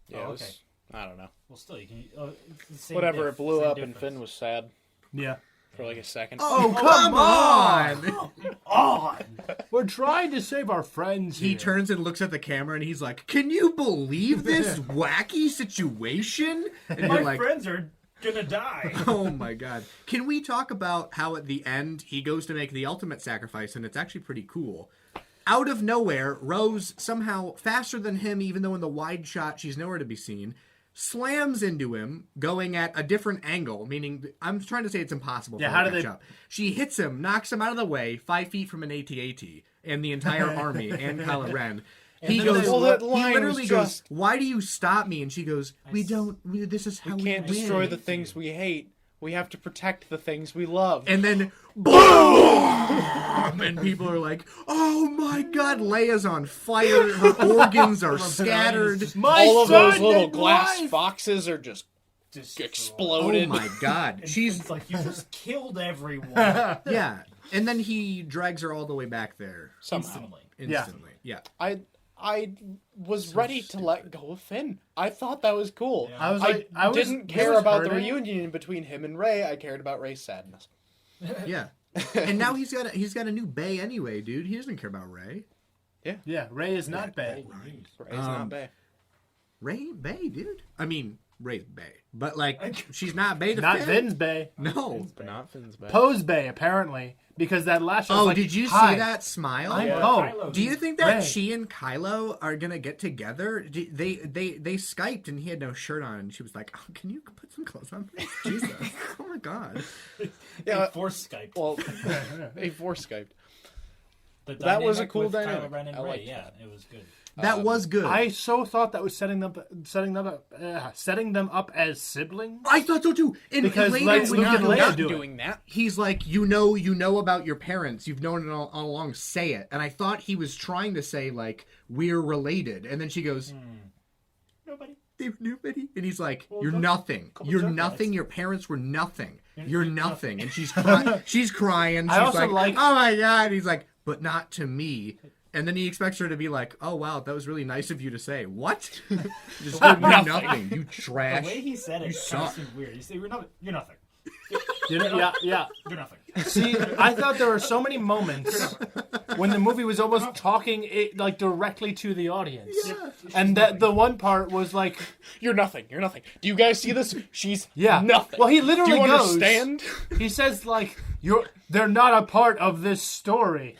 Yeah, Oh, it was- okay. I don't know. Well, still, you can. It's the same Whatever, diff, it blew same up and difference. Finn was sad Yeah. for like a second. Oh, come on! On. We're trying to save our friends. He here. turns and looks at the camera and he's like, "Can you believe this wacky situation?" And My you're like, friends are gonna die. Oh my god. Can we talk about how at the end he goes to make the ultimate sacrifice, and it's actually pretty cool. Out of nowhere, Rose, somehow faster than him, even though in the wide shot she's nowhere to be seen, slams into him, going at a different angle, meaning, I'm trying to say it's impossible for her to catch up. She hits him, knocks him out of the way, 5 feet from an AT-AT, and the entire army, and Kylo Ren. He goes, he literally goes, why do you stop me? And she goes, this is how we can't win. destroy the things we hate. We have to protect the things we love. And then, boom! And people are like, oh my god, Leia's on fire. Her organs are scattered. All of those little glass foxes are just exploded. Oh my god. She's like, you just killed everyone. Yeah. And then he drags her all the way back there. Instantly. Yeah. I was ready to let go of Finn. I thought that was cool. Yeah. I didn't care about the reunion between him and Rey. I cared about Rey's sadness. Yeah. And now he's got a new bae anyway, dude. He doesn't care about Rey. Yeah, Rey is not bae. Rey's not bae. Rey ain't bae, dude. I mean, Rey's bae. But, like, she's not bae to Not Finn. Finn's bae. No. But not Finn's bae. Poe's bae, apparly. Because that last shot was like, did you "Hi, see that smile? I'm Yeah. Poe." Kylo. Do you think that Rey. she and Kylo are gonna get together? They Skyped and he had no shirt on, and she was like, "Oh, can you put some clothes on, please?" Jesus, oh my god. Yeah, Force Skype. well, they force Skyped. That was a cool with dynamic. Kylo Ren and I Rey. liked Yeah, it was good. That was good. I so thought that was setting them up as siblings. I thought so too. And Because, later like, when Luke he and goes, Leia Not do it. doing that. he's like, you know about your parents. You've known it all along. Say it. And I thought he was trying to say like we're related. And then she goes, Nobody. they were nobody. And he's like, you're don't- nothing. couple You're circles. nothing. Your parents were nothing. You're nothing. And she's crying. She's crying. She's I also like- oh my god. And he's like, but not to me. And then he expects her to be like, oh wow, that was really nice of you to say. What? Just you're nothing. You trash. The way he said it kind suck. of seemed weird. He said, "You're nothing. You're nothing. Yeah. You're nothing." See, I thought there were so many moments when the movie was almost talking like directly to the audience, and that the one part was like, You're nothing. You're nothing. Do you guys see this? She's yeah, nothing. Well, he literally Do you goes. understand? He says like, they're not a part of this story.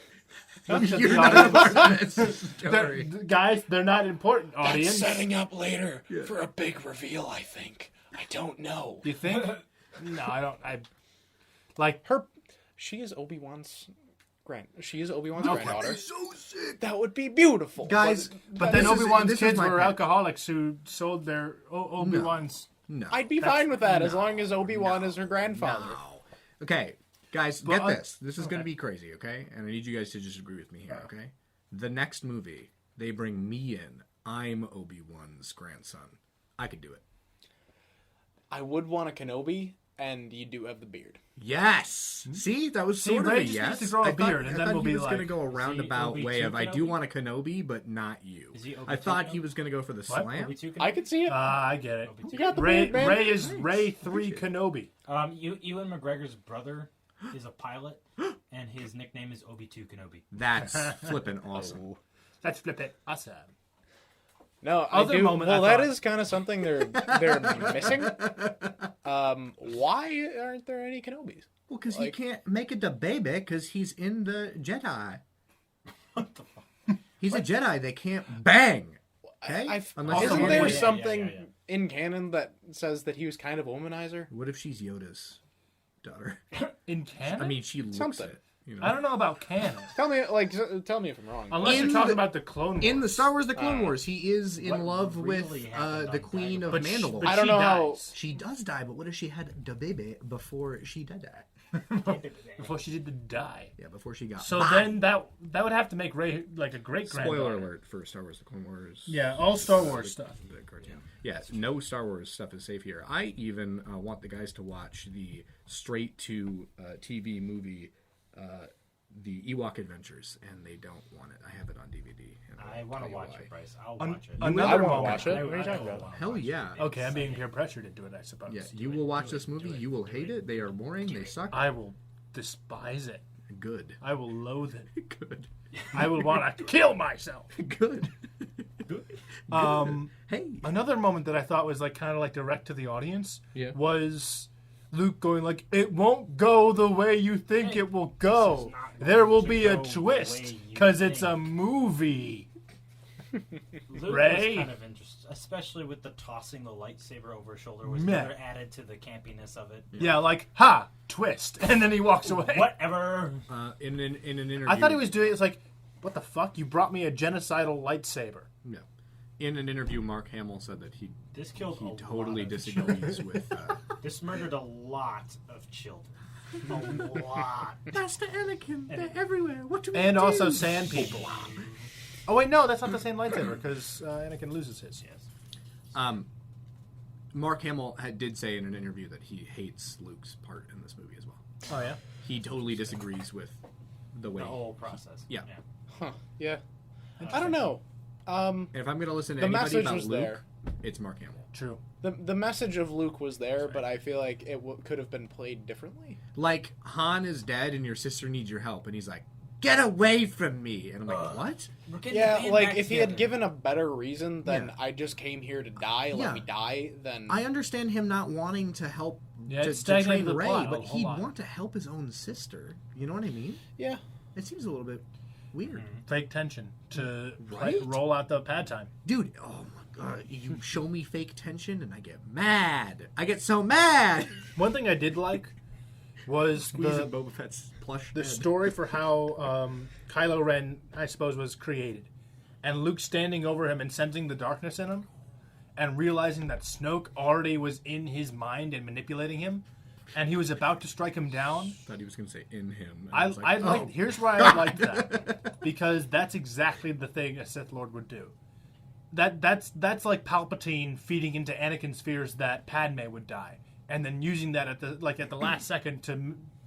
Looks at You're the not audience. part of this story. Guys, they're not important. Audience, Setting up later for a big reveal, I think. I don't know. you think? No, I don't. I like She is Obi-Wan's granddaughter. So sick. That would be beautiful. Guys, But then this is- Obi-Wan's this is kids my were pick. alcoholics who sold their Obi-Wan's. No. I'd be fine with that as long as Obi-Wan is her grandfather. No. Okay, guys, But, get this. This is going to be crazy, okay? And I need you guys to just agree with me here, okay? The next movie, they bring me in. I'm Obi-Wan's grandson. I could do it. I would want a Kenobi, and you do have the beard. Yes. See, that was sort of Ray a just yes. needs to grow a I thought- beard, and I then thought we'll he be was going to like, go a roundabout Obi-2 way of I do Kenobi? want a Kenobi, but not you. Is he Obi-2 I thought he Kenobi? was going to go for the What? slam. Obi-2 I could see it. I get it. You got the Ray beard, man. Ray is Ray 3 Kenobi. Ewan McGregor's brother is a pilot, and his nickname is Obi-2 Kenobi. That's flipping awesome. Let's flip it. Awesome. No, Other I do. moment Well, I that thought- is kind of something they're missing. Why aren't there any Kenobis? Well, because he can't make it to baby because he's in the Jedi. What the fuck? He's a Jedi. They can't bang. Okay? Unless Isn't you're there Yoda. something in canon that says that he was kind of a womanizer? What if she's Yoda's daughter? In canon? I mean, she looks Something. it. You know? I don't know about canon. Tell me if I'm wrong. Unless In you're talking the- about the Clone Wars. In the Star Wars: The Clone Wars, he is in What love really with happened the on Queen of but Mandalore. I don't she know how- dies. She does die, but what if she had the baby before she did that? Before she did the die. Yeah, before she got. So bang. then that would have to make Ray like a great granddaughter. Spoiler alert for Star Wars: The Clone Wars. Yeah, all Star Wars stuff. The cartoon. Yes, no Star Wars stuff is safe here. I even want the guys to watch the straight to TV movie, The Ewok Adventures, and they don't want it. I have it on DVD. And I want to watch it, Bryce. I'll watch it. Another I won't moment. watch it. I What are you talking will about? watch Hell it. yeah. Okay, I'm being peer pressured into it, I suppose. Yeah, you will watch this movie. You will hate it. They are boring. They suck. I will despise it. Good. I will loathe it. Good. I will want to kill myself. Good. Hey. Another moment that I thought was like kind of like direct to the audience Yeah. was Luke going like, "It won't go the way you think it will go. This is not There going will to be a go the twist way you because it's a think." movie." Luke Ray? was kind of interesting, especially with the tossing the lightsaber over his shoulder was Meh. another added to the campiness of it. Yeah, like, ha, twist, and then he walks away. Whatever. In an interview, I thought he was doing. It's like, what the fuck? You brought me a genocidal lightsaber. Yeah. In an interview, Mark Hamill said that he This killed a totally lot of disagrees with. This murdered a lot of children. A lot. Master Anakin, they're everywhere. What do we And do? also sand people. Oh wait, no, that's not the same lightsaber because Anakin loses his. Yes. Mark Hamill did say in an interview that he hates Luke's part in this movie as well. Oh yeah. He totally disagrees with the way. The whole process. Yeah. Huh. Yeah. I don't know. If I'm going to listen to The anybody message about was Luke, there. it's Mark Hamill. True. The message of Luke was there, but I feel like it could have been played differently. Like, Han is dead and your sister needs your help. And he's like, get away from me. And I'm like, what? We're getting the Yeah, band like back if he had together. given a better reason than Yeah. I just came here to die, Yeah. let me die, then I understand him not wanting to help Yeah, to it's stagnated train the Rey, plot but a whole he'd lot. want to help his own sister. You know what I mean? yeah. It seems a little bit weird. Fake tension to Right? roll out the pad time. Dude, oh my god, you show me fake tension and I get mad. I get so mad. One thing I did like was Squeezing Boba Fett's plush the head. story for how Kylo Ren, I suppose, was created, and Luke standing over him and sensing the darkness in him, and realizing that Snoke already was in his mind and manipulating him, and he was about to strike him down. Thought he was going to say in him. And I was like. oh. Here's why I like that, because that's exactly the thing a Sith Lord would do. That's like Palpatine feeding into Anakin's fears that Padme would die, and then using that at the last second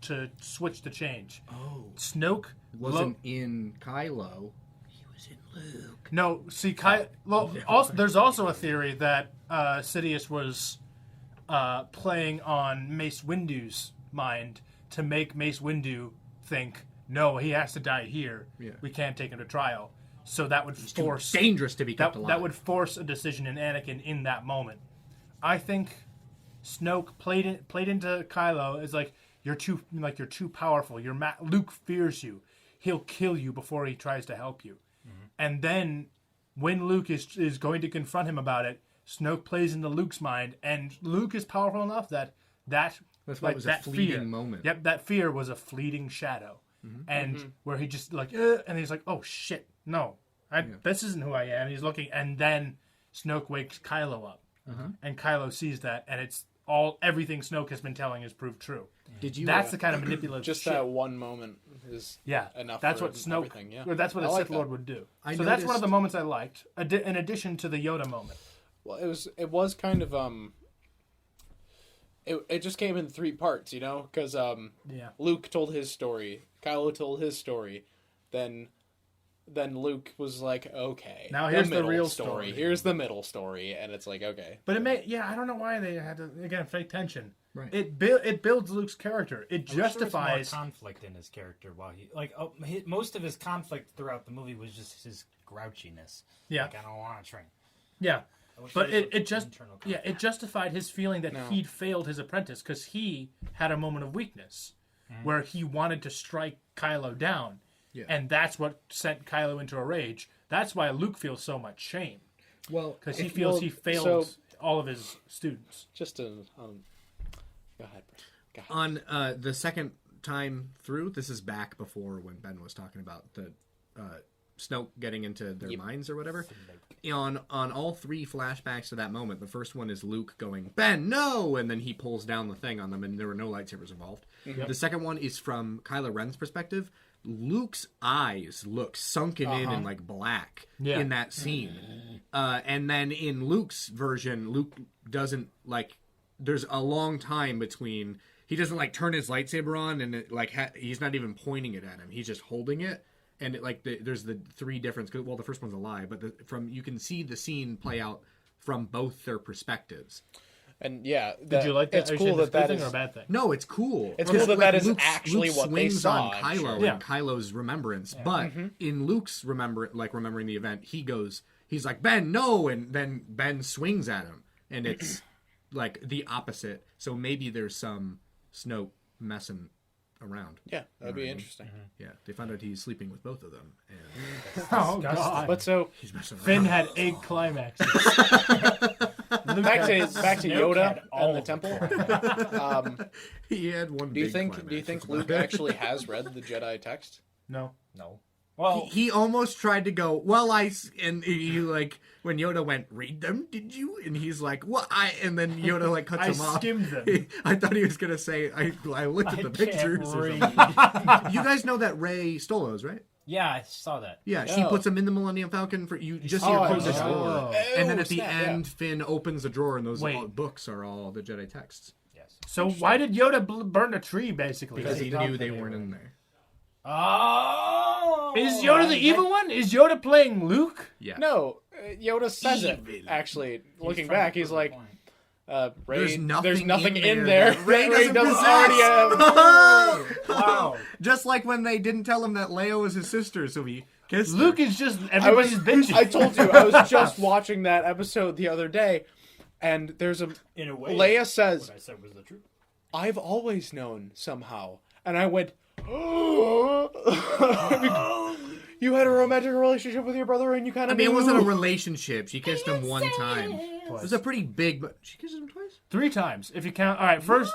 to switch the change. Oh. Snoke Wasn't in Kylo. He was in Luke. No, see, there's also a theory that Sidious was playing on Mace Windu's mind to make Mace Windu think, no, he has to die here. Yeah. We can't take him to trial. So that would Too force dangerous to be kept alive. that would force a decision in Anakin in that moment. I think Snoke played into Kylo as like you're too powerful. Luke fears you. He'll kill you before he tries to help you. Mm-hmm. And then when Luke is going to confront him about it, Snoke plays into Luke's mind, and Luke is powerful enough that's why it was a fleeting moment. Yep, that fear was a fleeting shadow, and where he just like, and he's like, oh shit, no, this isn't who I am. He's looking, and then Snoke wakes Kylo up, and Kylo sees that, and it's everything Snoke has been telling is proved true. Did you? That's the kind of manipulative Just shit. that one moment is That's enough for what Snoke, everything, yeah. or that's what a I like Sith Lord that. would do. I So that's one of noticed- the moments I liked, in addition to the Yoda moment. Well, it was kind of it just came in 3 parts, you know, because Yeah. Luke told his story, Kylo told his story, then Luke was like, okay, Now here's the middle real story. Here's the middle story, and it's like, okay, But I don't know why they had to, again, fake tension. Right. It builds Luke's character. It I wish there was justifies. more conflict in his character while most of his conflict throughout the movie was just his grouchiness. Yeah. Like, I don't want to train. Yeah. I wish But there was it just internal conflict. it justified his feeling that No. he'd failed his apprentice because he had a moment of weakness where he wanted to strike Kylo down, Yeah. and that's what sent Kylo into a rage. That's why Luke feels so much shame Well, because he feels he failed all of his students. just to go ahead, Bryce. Go ahead. on the second time through, this is back before when Ben was talking about the Snoke getting into their minds or whatever. On all 3 flashbacks to that moment, the first one is Luke going, Ben, no! And then he pulls down the thing on them and there were no lightsabers involved. Mm-hmm. The second one is from Kylo Ren's perspective. Luke's eyes look sunken in and like black in that scene. And then in Luke's version, Luke doesn't like, there's a long time between, he doesn't like turn his lightsaber on and it, like he's not even pointing it at him. He's just holding it. And it, like there's the 3 difference. Well, the first one's a lie, but you can see the scene play out from both their perspectives. And yeah, Did you like that? It's Are you cool saying that that's a good that thing is or a bad thing? No, it's cool. It's Because, cool that that is actually Luke what they swings saw, on I'm Kylo sure. and Yeah. Kylo's remembrance. But in Luke's remembering the event, he goes, he's like, Ben, no, and then Ben swings at him, and it's like the opposite. So maybe there's some Snoke messing around. Yeah, that'd be interesting. Yeah, they found out he's sleeping with both of them, and Oh god. But so he's messing around. Finn had 8 climaxes. back to Yoda had all and the of temple. He had one. Do you big think climax. Luke actually has read the Jedi text? No. No. Well, He almost tried to go, well, and he like, when Yoda went, read them, did you? And he's like, well, and then Yoda like cuts I him off. skimmed them. I thought he was going to say, I looked at the pictures. Or read. something. You guys know that Rey stole those, right? Yeah, I saw that. Yeah, she Oh. puts them in the Millennium Falcon for you. Just see Oh, her close the I drawer, know. and then at the Snap, end, Finn opens the drawer, and those Wait. books are all the Jedi texts Yes. So why did Yoda burn a tree, basically? because he thought knew that they they weren't were- in there. Oh! Is Yoda the evil one? Is Yoda playing Luke? Yeah. No, Yoda says it. Evil. Actually, looking trying back, to he's prove a like, point. Ray, There's nothing in in there. that Rey doesn't already have. Wow. Just like when they didn't tell him that Leia was his sister, so he kissed Luke her. is just everybody's bitching. I told you, I was just watching that episode the other day, and there's a In a way, Leia says, what I said was the truth. "I've always known somehow," and I went, "You had a romantic relationship with your brother, and you kind I of mean, it knew." wasn't a relationship. She kissed him one time. It was a pretty big, but she kissed him twice? 3 times, if you count. All right, first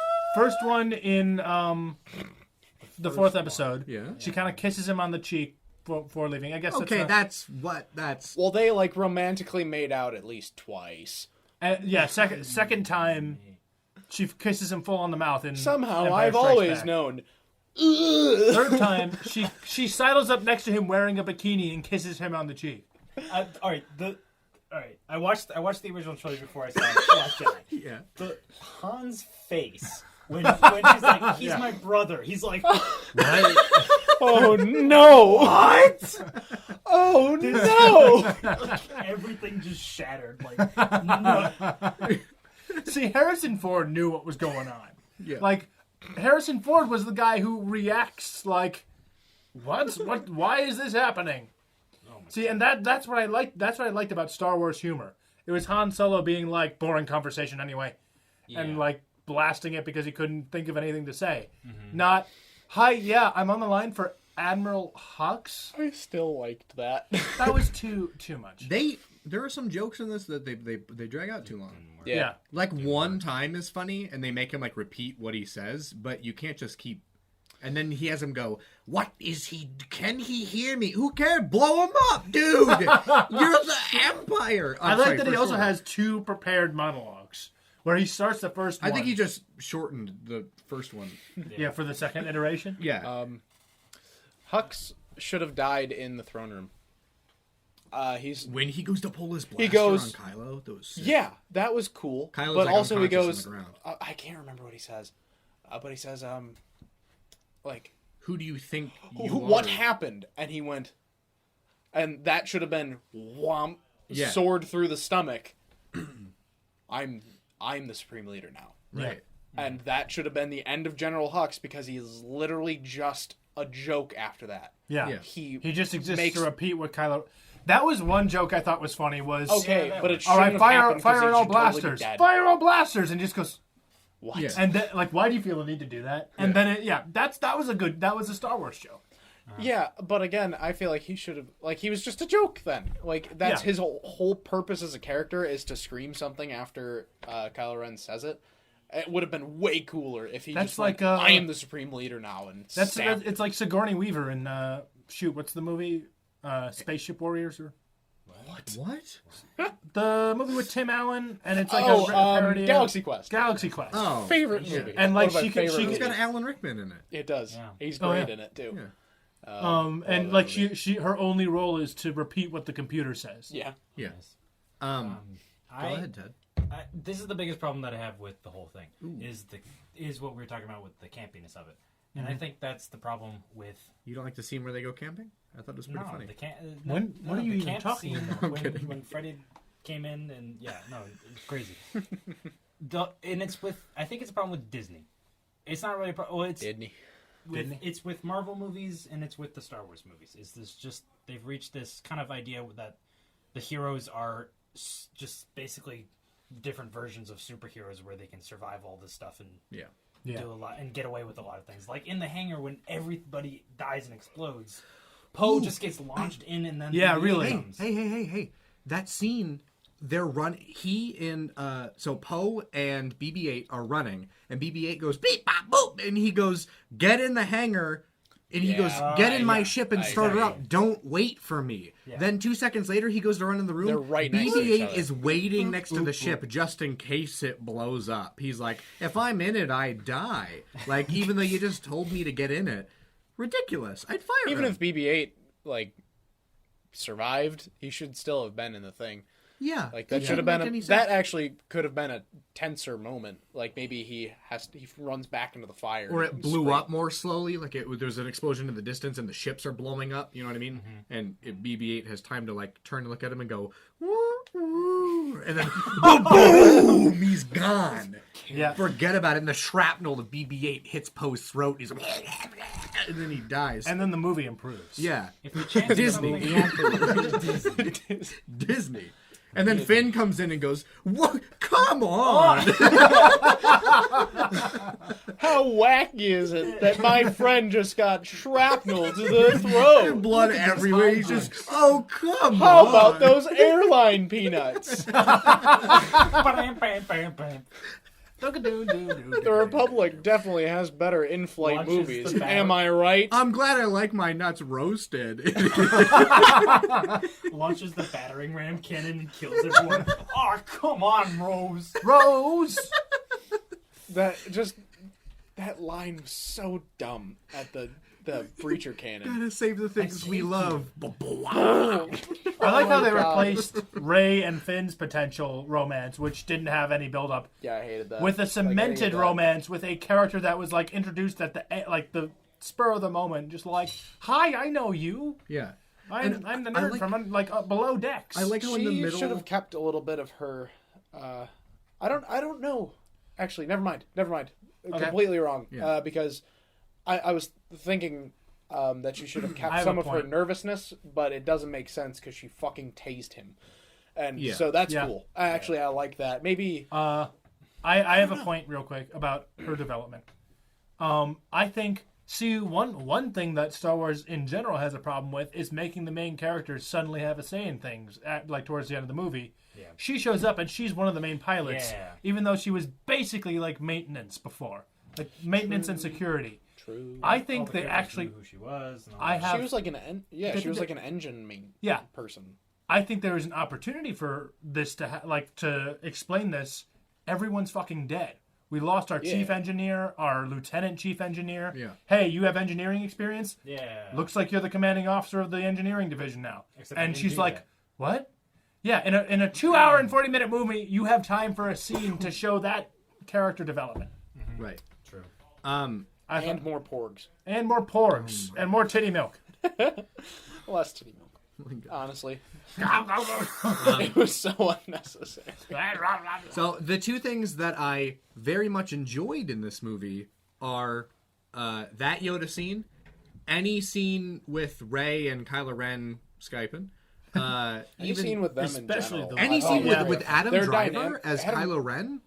one in the 4th episode. Yeah. She kind of kisses him on the cheek before leaving. I guess Okay, that's that's... Well, they like romantically made out at least twice. yeah. Second time, she kisses him full on the mouth. And Somehow, Empire I've Strikes always Back. known. Third time, she sidles up next to him wearing a bikini and kisses him on the cheek. All right, I watched the original trilogy before I saw Last Jedi. Yeah. The Han's face when she's like, he's my brother. He's like, Oh no! What? Oh no! everything just shattered. Like, no. See, Harrison Ford knew what was going on. Yeah. Like, Harrison Ford was the guy who reacts like, what? Why is this happening? See, and that's what I liked. That's what I liked about Star Wars humor. It was Han Solo being like, boring conversation anyway, and like blasting it because he couldn't think of anything to say. Not, hi, yeah, I'm on the line for Admiral Hux. I still liked that. That was too much. There are some jokes in this that they drag out too long. Yeah. Like one time is funny, and they make him like repeat what he says, but you can't just keep. And then he has him go, "What is he? Can he hear me? Who cares? Blow him up, dude! You're the Empire." I like that he also has 2 prepared monologues where he starts the first one. I think he just shortened the first one. Yeah, for the second iteration. Yeah. Hux should have died in the throne room. He's When he goes to pull his blaster goes- on Kylo, that was sick. yeah, that was cool. Kylo's but like also he unconscious goes, on the ground. I can't remember what he says, but he says, like, Who do you think you what are? happened? And he went, and that should have been whomp, Yeah. sword through the stomach. I'm the supreme leader now, Right. and that should have been the end of General Hux because he's literally just a joke after that. Yeah. Yeah. He He just exists makes to repeat what Kylo. That was one joke I thought was funny. Was okay, Yeah, but it all shouldn't right, have fire happened 'cause he all should totally be blasters, dead. fire all blasters, and just goes. What? Yeah. And then, like, why do you feel the need to do that? And then, that was a Star Wars joke. Yeah, but again, I feel like he should have, like, he was just a joke then. Like, that's Yeah. his whole purpose as a character is to scream something after Kylo Ren says it. It would have been way cooler if he That's just like, I am the supreme leader now and stabbed It's like Sigourney Weaver in what's the movie? Spaceship Warriors or What? the movie with Tim Allen, and it's like a parody of Galaxy Quest. Galaxy Quest. Oh. Favorite movie. And, like, One of my she could- favorite she It's could- got movies. Alan Rickman in it. It does. Yeah. He's Oh, great yeah. in it too. Yeah. And like she her only role is to repeat what the computer says. Yeah. Yeah. Go Go ahead, Ted. This is the biggest problem that I have with the whole thing is what we were talking about with the campiness of it, and I think that's the problem with You don't like the scene where they go camping? I thought it was pretty funny. What are you the even camp talking scene about? when Freddie came in and it's crazy. And it's with I think it's a problem with Disney. It's not really a problem. Well, it's Disney. it's with Marvel movies and it's with the Star Wars movies. Is this just they've reached this kind of idea that the heroes are just basically different versions of superheroes where they can survive all this stuff and do a lot and get away with a lot of things. Like in the hangar when everybody dies and explodes, Poe just gets launched in and then comes. Hey. That scene, they're so Poe and BB-8 are running, and BB-8 goes beep bop boop, and he goes, get in the hangar, and he goes, get in my ship and start her up. Don't wait for me. Yeah. Then 2 seconds later, he goes to run in the room. They're right next to each BB-8 other. is waiting next to the ship just in case it blows up. He's like, if I'm in it, I die. Like, even though you just told me to get in it. Ridiculous. I'd fire Even him. if BB-8, like, survived, he should still have been in the thing. Yeah. Like, that should have been... That actually could have been a tenser moment. Like, maybe he runs back into the fire. Or it blew up more slowly. Like, there's an explosion in the distance and the ships are blowing up. You know what I mean? Mm-hmm. And BB-8 has time to, like, turn and look at him and go... Woo, woo, and then... boom! He's gone. Yeah. Forget about it. And the shrapnel of BB-8 hits Poe's throat. He's like... and then he dies. And then the movie improves. Yeah. If the chance Disney. And then Finn comes in and goes, "What? Come on!" How wacky is it that my friend just got shrapnel to the throat? Blood everywhere. He's just, oh, come on. How about those airline peanuts? The Republic definitely has better in-flight Launches movies. the Am I right? I'm glad I like my nuts roasted. Launches the battering ram cannon and kills everyone. Oh, come on, Rose. Rose! That line was so dumb at the breacher cannon. Gotta save the things we love. I like how they replaced Rey and Finn's potential romance, which didn't have any build-up, Yeah, I hated that. with a cemented romance with a character that was like introduced at the spur of the moment, just like, "Hi, I know you. Yeah. I'm the nerd from below decks." I like how in the middle... She should have kept a little bit of her. I don't know. Actually, never mind. Okay. Completely wrong. Yeah. Because I was thinking that she should have kept have some a of her point. nervousness, but it doesn't make sense because she fucking tased him, and Yeah. so that's Yeah. cool. Actually, I like that. Maybe I have a point real quick about her development. I think one thing that Star Wars in general has a problem with is making the main characters suddenly have a say in things towards the end of the movie. Yeah. She shows up and she's one of the main pilots, even though she was basically like maintenance before, like maintenance and security. true. I think All the they characters actually. knew who she was. And all I that. have. She was like she was like an engine main person. I think there is an opportunity for this to explain this. Everyone's fucking dead. We lost our chief engineer, our lieutenant chief engineer. Yeah. Hey, you have engineering experience? Yeah. Looks like you're the commanding officer of the engineering division now. Except And they she's do like, that. what? Yeah, in a 2-hour and 40-minute movie, you have time for a scene to show that character development. Right. True. And more porgs. And more porgs. And more titty milk. Less titty milk. Honestly. It was so unnecessary. So the two things that I very much enjoyed in this movie are that Yoda scene, any scene with Rey and Kylo Ren Skyping, Any scene with them in especially general. the- any scene with Adam They're Driver dynamic. as Adam- Kylo Ren,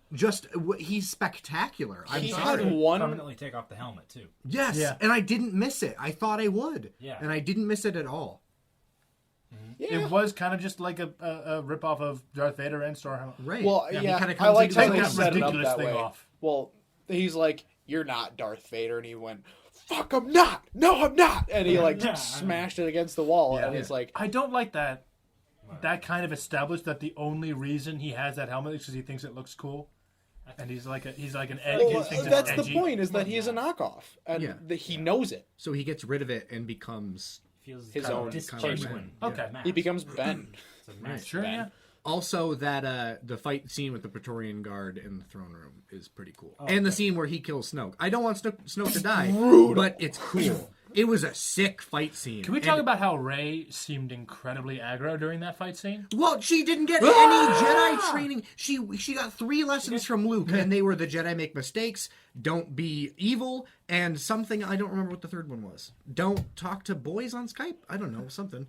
he's spectacular. I'm He sorry. had one. Permanently take off the helmet too. Yes, Yeah. and I didn't miss it. I thought I would, Yeah. and I didn't miss it at all. Yeah. It was kind of just like a ripoff of Darth Vader and Stormhammer. Right. Well, He yeah, kinda I comes like into how his they own. set it up ridiculous that thing way. off. Well, he's like, "You're not Darth Vader," and he went, "Fuck, I'm not. No, I'm not." And he like smashed it against the wall, and it's like, I don't like that. That kind of established that the only reason he has that helmet is because he thinks it looks cool, and he's like an edge. well, that's the point. Is that he's a knockoff, and Yeah. he knows it. So he gets rid of it and becomes Feels His kind of own disgenuine. Okay. Yeah. He becomes Ben. It's a mask. Sure, yeah. also that the fight scene with the Praetorian Guard in the throne room is pretty cool, Oh, and the scene where he kills Snoke. I don't want Snoke to die, but it's cool. It was a sick fight scene. Can we talk about how Rey seemed incredibly aggro during that fight scene? Well, she didn't get any Jedi training. She got 3 lessons from Luke, and they were the Jedi make mistakes, don't be evil, and something I don't remember what the third one was. Don't talk to boys on Skype. I don't know, something.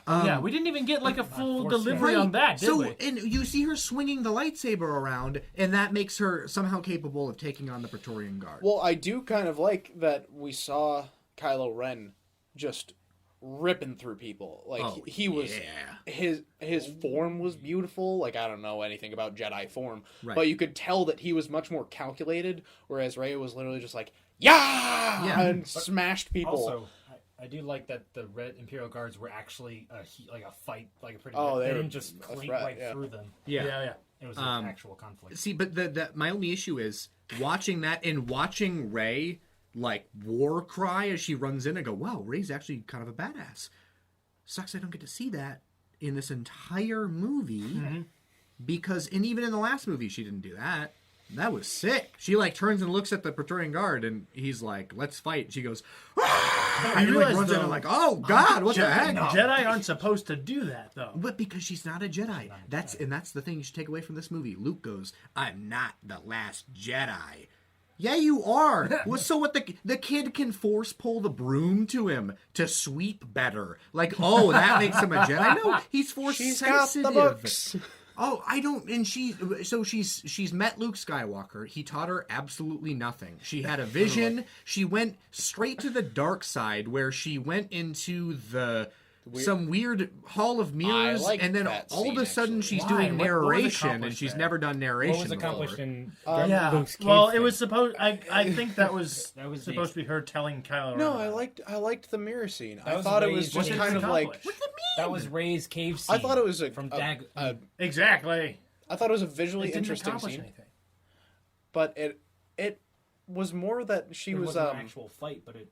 Yeah, we didn't even get like a full delivery Right. on that, did so, we? and you see her swinging the lightsaber around, and that makes her somehow capable of taking on the Praetorian Guard. Well, I do kind of like that we saw Kylo Ren just ripping through people. Like he was his form was beautiful. Like I don't know anything about Jedi form, Right. but you could tell that he was much more calculated, whereas Rey was literally just like and smashed people. Also, I do like that the Red Imperial Guards were actually like a fight, like a pretty. They they were didn't just a clean threat, right through them. Yeah. It was an actual conflict. See, but my only issue is watching that and watching Rey like war cry as she runs in and go, wow, Rey's actually kind of a badass. Sucks I don't get to see that in this entire movie because, and even in the last movie, she didn't do that. That was sick. She like turns and looks at the Praetorian Guard and he's like, let's fight. She goes, ah! And like runs in and like, oh God, what the heck? Jedi aren't supposed to do that, though. But because she's not a Jedi. That's the thing you should take away from this movie. Luke goes, I'm not the last Jedi. Yeah, you are. Well, so what? The kid can force pull the broom to him to sweep better. Like, oh, that makes him a Jedi. No, he's force She's sensitive. got the books. Oh, I don't. And she's met Luke Skywalker. He taught her absolutely nothing. She had a vision. She went straight to the dark side, where she went into some weird Hall of Mirrors, and then all of a sudden she's doing narration, and she's never done narration. What was accomplished in Luke's Luke's cave well, it thing? was supposed. I think that was supposed to be her telling Kylo. No, Ren I liked the mirror scene. I was thought it Rey's- was just what kind did of it like accomplish? That was Rey's cave scene. I thought it was from Dag. Exactly. I thought it was a visually It didn't interesting accomplish scene, anything. but it was more that she It was wasn't an actual fight, but it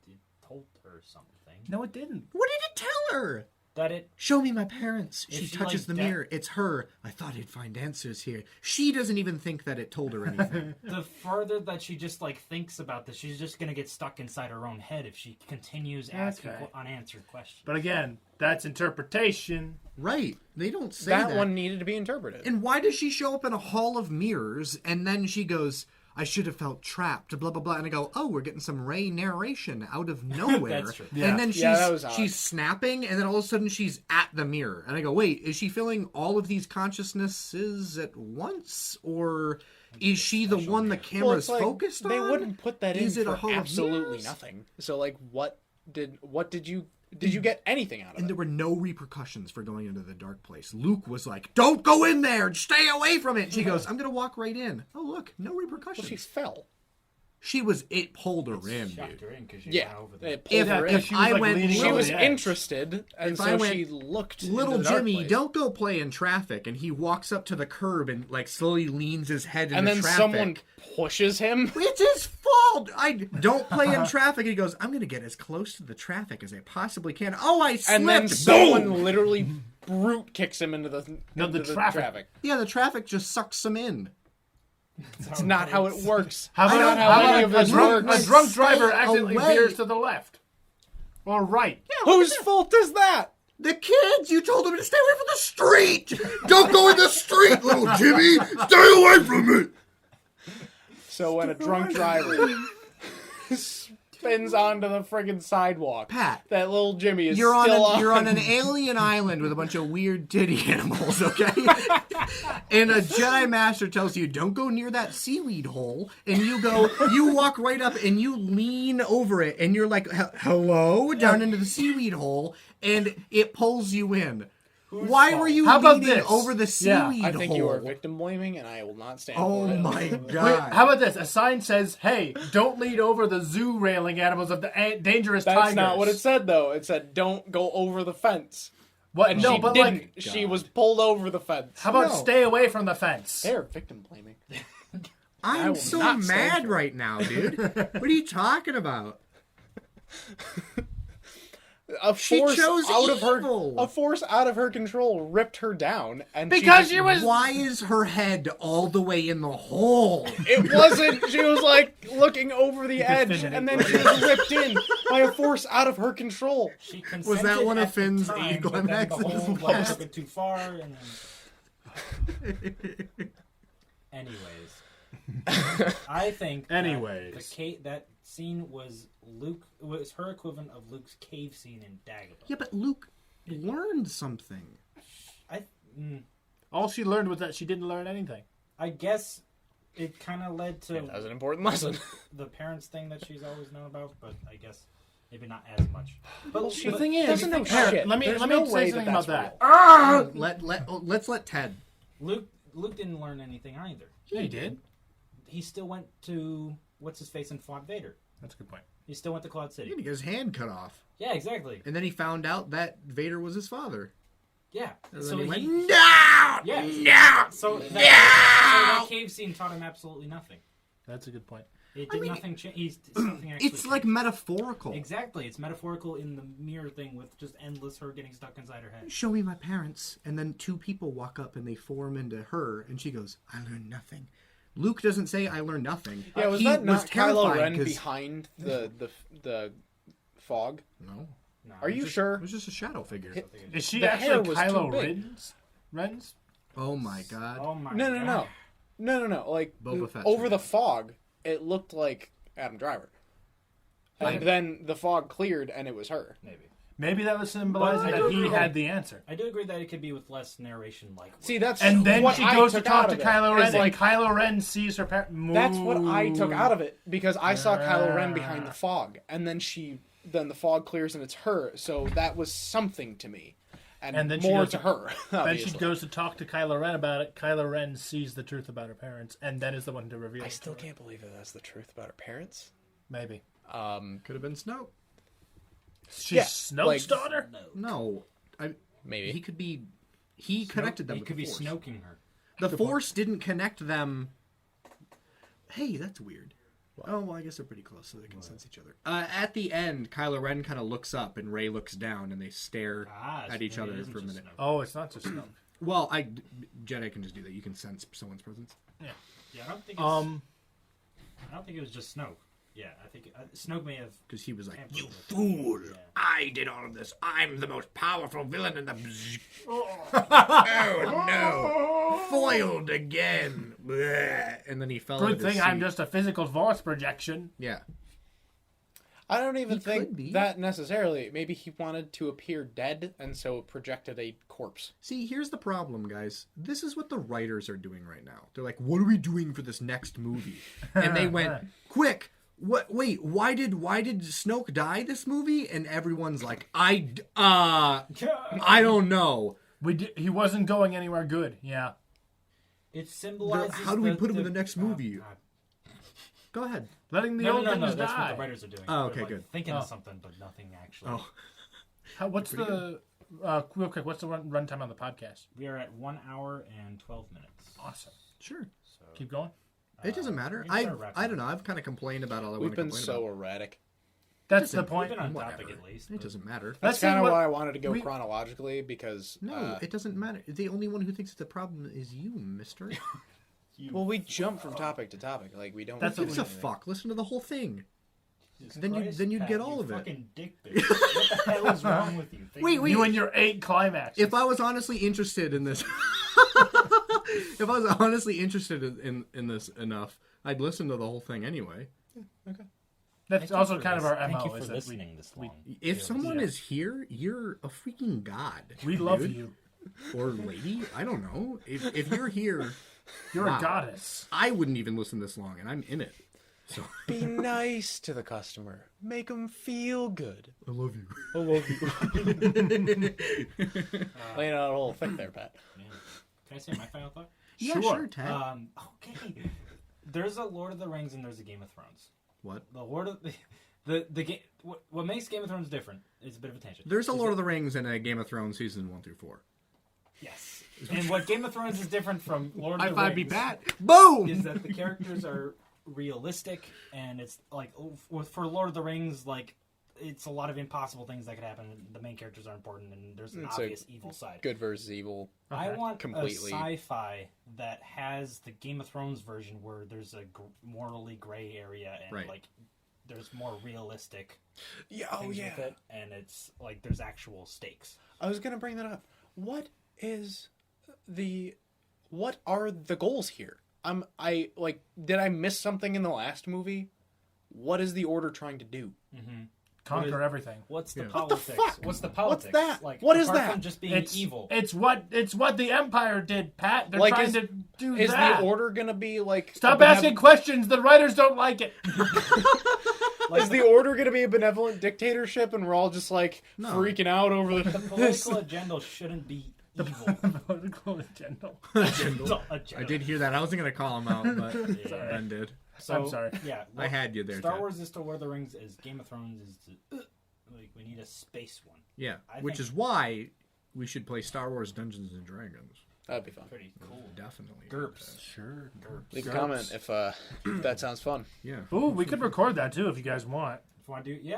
told her something. No, it didn't. What did it tell her? That it Show me my parents. She If she touches like the that- mirror. It's her. I thought he'd find answers here. She doesn't even think that it told her anything. the further that she just like thinks about this, she's just gonna get stuck inside her own head if she continues asking Okay. unanswered questions. But again, that's interpretation. Right. They don't say that that. one needed to be interpreted. And why does she show up in a hall of mirrors and then she goes, I should have felt trapped, blah, blah, blah. And I go, oh, we're getting some Rey narration out of nowhere. That's true. And then that was odd. she's snapping, and then all of a sudden she's at the mirror. And I go, wait, is she feeling all of these consciousnesses at once? Or is she the one the camera's it's like, focused they on? wouldn't put that Is in it a for hall of absolutely mirrors? nothing. So like, what did you get anything out of And it? there were no repercussions for going into the dark place. Luke was like, don't go in there. Stay away from it. And she goes, I'm going to walk right in. Oh, look, no repercussions. She fell. It pulled her in, Shocked dude. her in because she Yeah, went over there. it pulled her in. If I went, leaning She over was the edge. interested, and If I so went, she looked. little into the dark Jimmy, place. don't go play in traffic. And he walks up to the curb and like slowly leans his head into And then traffic. someone pushes him. It's his fault. I don't play in traffic. He goes, I'm going to get as close to the traffic as I possibly can. Oh, I slipped. And then Boom! someone literally brute kicks him into the traffic. Yeah, the traffic just sucks him in. It's not how it works. How I about, don't- how how about about a, a drunk, drunk- a drunk stay driver accidentally away. veers to the left or right? Whose fault is that? The kids, you told them to stay away from the street. Don't go in the street, little Jimmy. Stay away from it. So when a drunk driver spins onto the friggin' sidewalk, Pat, that little Jimmy is You're still on an alien island with a bunch of weird titty animals, okay? And a Jedi Master tells you, don't go near that seaweed hole. And you walk right up and you lean over it and you're like, hello? Down into the seaweed hole. And it pulls you in. Why were you How about leaning this? over the Yeah, seaweed I think hole? you are victim blaming, and I will not stand Oh for it. my Wait, god. how about this? A sign says, hey, don't lead over the zoo railing animals of the dangerous That's tigers. not what it said, though. It said, don't go over the fence. What? And No, she but didn't. like, She was pulled over the fence. how about No. stay away from the fence? They're victim blaming. I I'm will so not stand mad for it. right now, dude. What are you talking about? She chose evil. A force out of her control ripped her down, and Because she she was. Why is her head all the way in the hole? It wasn't. She was like looking over the edge, definitive. and then she was ripped in by a force out of her control. She consented Was that one of at the Finn's time, but then the climaxes? whole like, took it too far, and then... Anyways, I think Anyways. that scene was her equivalent of Luke's cave scene in Dagobah. Yeah, but Luke learned something. All she learned was that she didn't learn anything. I guess it kind of led to That was an important lesson. the parents thing that she's always known about, but I guess maybe not as much. But The thing is, doesn't know Here, shit. let me There's no say way something that's about that. real. Let's let Ted. Luke didn't learn anything either. Yeah, he did. He still went to what's his face and fought Vader. That's a good point. He still went to Cloud City. He got his hand cut off, Yeah, exactly. and then he found out that Vader was his father. Yeah. And So then he went, he, no, yeah. no. So that cave scene taught him absolutely nothing. That's a good point. It did nothing. Something actually. It's like metaphorical. Exactly. It's metaphorical in the mirror thing with just endless her getting stuck inside her head. Show me my parents, and then two people walk up and they form into her, and she goes, I learned nothing. Luke doesn't say I learned nothing. Yeah, was He that not Kylo terrified Ren 'cause- behind the fog? No, No, Are you it sure? was just a shadow figure. Is she The hair actually was Kylo too big. Ren's? Oh my god. Oh my No. God. Like Boba Fett's over the right. fog, it looked like Adam Driver. And Maybe. then the fog cleared, and it was her. Maybe. Maybe that was symbolizing But I that do he agree. had the answer. I do agree that it could be with less narration, like See, that's And then what she I goes to took talk out to of it, Kylo is Ren, like, and Kylo Ren sees her parents. that's what I took out of it because I saw Kylo Ren behind the fog, and then the fog clears and it's her. So that was something to me, and then she more goes to to- her. Then she obviously. goes to talk to Kylo Ren about it. Kylo Ren sees the truth about her parents, and then is the one to reveal I it still to her. can't believe that that's the truth about her parents. Maybe. Could have been Snoke. She's Yeah, Snoke's like- daughter? No, Maybe. he could be. He connected them. He with could the be Force. snoking her. The Force didn't connect them. Hey, that's weird. Oh, well, I guess they're pretty close, so they can sense each other. At the end, Kylo Ren kind of looks up, and Rey looks down, and they stare at each maybe it other isn't for a just minute. Snoke. Oh, it's not just Snoke. Well, Jedi can just do that. You can sense someone's presence. Yeah, I don't think. I don't think it was just Snoke. Yeah, I think Snoke may have. Because he was like, Tampered you with it. fool! Yeah. I did all of this. I'm the most powerful villain in the... oh, no. Foiled again. Bleh. And then he fell out of Good his thing I'm seat. just a physical force projection. Yeah. I don't even He could think be. that necessarily. Maybe he wanted to appear dead, and so projected a corpse. See, here's the problem, guys. This is what the writers are doing right now. They're like, what are we doing for this next movie? And they went, quick, what? Wait, why did Snoke die this movie? And everyone's like, I don't know. He wasn't going anywhere good. Yeah. It symbolizes. How do we put him in the next movie? God. Go ahead. Letting the No, old no, things that's what die. the writers are doing. Oh, They're, okay, like, good. Thinking of something, but nothing actually. Oh, What's the real quick? What's the runtime on the podcast? We are at 1 hour and 12 minutes. Awesome. sure. So Keep going. It doesn't matter. we can start wrapping I don't up. know. I've kind of complained about all I We've want to been complain so about. erratic. That's the Listen, point. We've been on Whatever. topic at least. It but- doesn't matter. That's see kind of what- why I wanted to go we- chronologically because No, it doesn't matter. The only one who thinks it's a problem is you, mister. well, we jump from topic to topic. Like we don't. That's Who gives a anything. fuck? Listen to the whole thing. Jesus Then you- Christ, then you'd Pat, get you all of it. Fucking dick bitch. What the hell is wrong with you? Wait. You and your 8 climaxes. If I was honestly interested in this, if I was honestly interested in this enough, I'd listen to the whole thing anyway. That's Thank you also for kind of our Thank MO. you for is that listening this long. If someone is here, you're a freaking god. we love dude. you. Or lady. I don't know. If you're here, You're Wow. a goddess. I wouldn't even listen this long, and I'm in it. So Be nice to the customer. Make them feel good. I love you. I love you. Laying out a little thick there, Pat. Yeah. Can I say my final thought? Yeah, Sure. sure, Ted. Okay. There's a Lord of the Rings and there's a Game of Thrones. What? The Lord of the game. What makes Game of Thrones different is a bit of a tangent. There's a Lord of the Rings and a Game of Thrones season 1 through 4. Yes. And what Game of Thrones is different from Lord of High the five, be Rings Pat. Boom. is that the characters are realistic, and it's like for Lord of the Rings, like it's a lot of impossible things that could happen. The main characters are important, and there's an It's a obvious evil side. Good versus evil. I want completely. a sci-fi that has the Game of Thrones version where there's a morally gray area and Right. like there's more realistic Yeah. Oh things yeah. with it, and it's like there's actual stakes. I was gonna bring that up. What are the goals here? Did I miss something in the last movie? What is the Order trying to do? conquer everything. What's the Yeah. politics? What the fuck? What's the politics? What's that? Like, What is apart that? From just being It's evil. It's what the Empire did, Pat. They're Like, trying to do Is that. the order gonna be like? Stop asking questions. The writers don't like it. Is the order gonna be a benevolent dictatorship, and we're all just like freaking out over The the? political agenda shouldn't be evil. Political agenda. I did hear that. I wasn't gonna call him out, but Ben did. So, I'm sorry. Yeah, I had you there. Star Ted. Wars is to Lord of the Rings as Game of Thrones is to like we need a space one. Yeah, I which think- is why we should play Star Wars Dungeons and Dragons. That'd be fun. Pretty cool. Definitely. GURPS. Sure. Leave a comment if that sounds fun. Yeah. Ooh, we could record that too if you guys want. If you want to do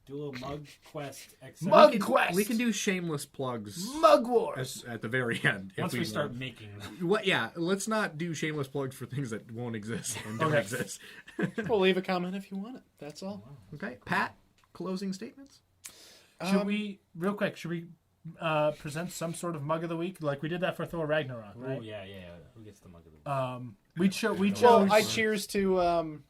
do a little Mug Quest. Mug We can- Quest. We can do shameless plugs Mug Wars. at the very end. Once if we start want. making them. What? Yeah. Let's not do shameless plugs for things that won't exist and don't Okay. exist. Well, leave a comment if you want it. That's all. Okay. Pat, closing statements. Should we real quick? Should we present some sort of mug of the week like we did that for Thor Ragnarok? Right. Oh yeah. Who gets the Mug of the Week? We chose. Well, I cheers to.